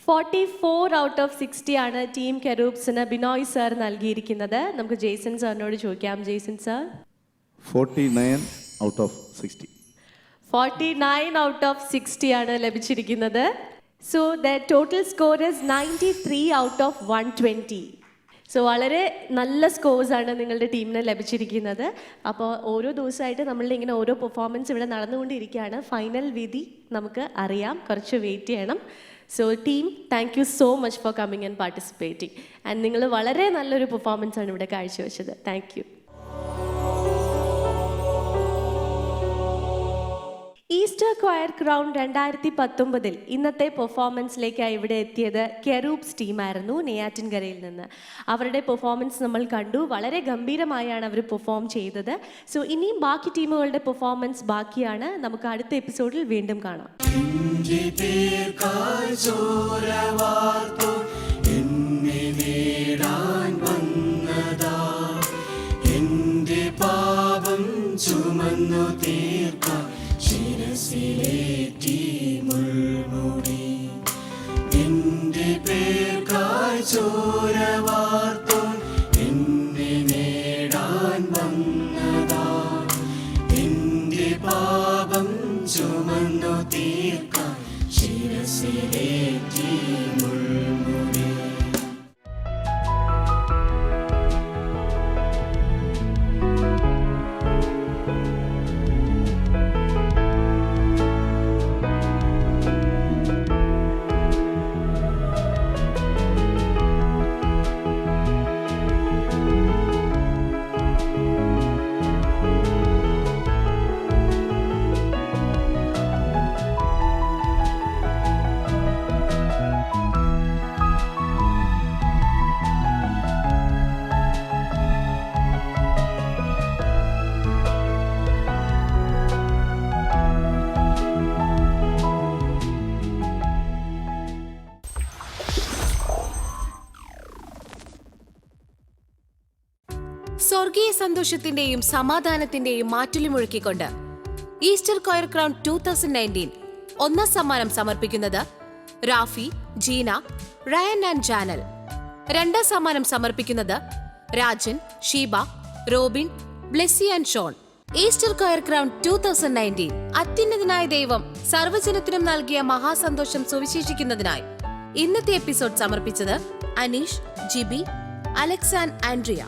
44 out of 60 ആണ് ടീം കെറൂബ്സിന് ബിനോയ് സർ നൽകിയിരിക്കുന്നത്. നമുക്ക് ജേസൺ സാറിനോട് ചോദിക്കാം. Jason sir, 49 out of 60. 49 out of 60 ആണ് ലഭിച്ചിരിക്കുന്നത്. So the total score is 93 out of 120. So വളരെ നല്ല സ്കോർസാണ് നിങ്ങളുടെ ടീമിന് ലഭിച്ചിരിക്കുന്നത്. അപ്പോൾ ഓരോ ദിവസമായിട്ട് നമ്മളുടെ ഇങ്ങനെ ഓരോ പെർഫോമൻസ് ഇവിടെ നടന്നുകൊണ്ടിരിക്കുകയാണ്. ഫൈനൽ വിധി നമുക്ക് അറിയാം, കുറച്ച് വെയിറ്റ് ചെയ്യണം. So team, thank you so much for coming and participating. And നിങ്ങൾ വളരെ നല്ലൊരു പെർഫോമൻസ് ആണ് ഇവിടെ കാഴ്ചവെച്ചത്. Thank you. Easter choir crown 2019 ഇന്നത്തെ പെർഫോമൻസിലേക്കായി ഇവിടെ എത്തിയത് കെറൂബ്സ് ടീമായിരുന്നു നെയ്യാറ്റിൻകരയിൽ നിന്ന്. അവരുടെ പെർഫോമൻസ് നമ്മൾ കണ്ടു. വളരെ ഗംഭീരമായാണ് അവർ പെർഫോം ചെയ്തത്. സോ ഇനിയും ബാക്കി ടീമുകളുടെ പെർഫോമൻസ് ബാക്കിയാണ്. നമുക്ക് അടുത്ത എപ്പിസോഡിൽ വീണ്ടും കാണാം. പാപം ചുമന്നു തീർക്കാൻ ശിരസിലേറ്റി മുൾമുടി, എന്റെ പേർക്കായി ചോര വാർത്തോൻ എന്നെ നേടാൻ വന്നതാ, എന്റെ പാപം ചുമന്നു തീർക്കാൻ ശിരസിലേറ്റി മുൾമുടി. സ്വർഗീയ സന്തോഷത്തിന്റെയും സമാധാനത്തിന്റെയും മാറ്റുലി മുഴക്കിക്കൊണ്ട് ഈസ്റ്റർ കൊയർ ക്രൗൺ 2019 ഒന്നാം സമ്മാനം സമർപ്പിക്കുന്നത് Rafi, Jeena, Ryan and Janel. രണ്ടാം സമ്മാനം സമർപ്പിക്കുന്നത് Rajan, Sheeba, Robin, Blessy and Shawn. Easter choir crown 2019 അത്യുന്നതനായ ദൈവം സർവ്വജനത്തിനും നൽകിയ മഹാസന്തോഷം സുവിശേഷിക്കുന്നതിനായി ഇന്നത്തെ എപ്പിസോഡ് സമർപ്പിച്ചത് Aneesh, Jibi, Alex and Andrea.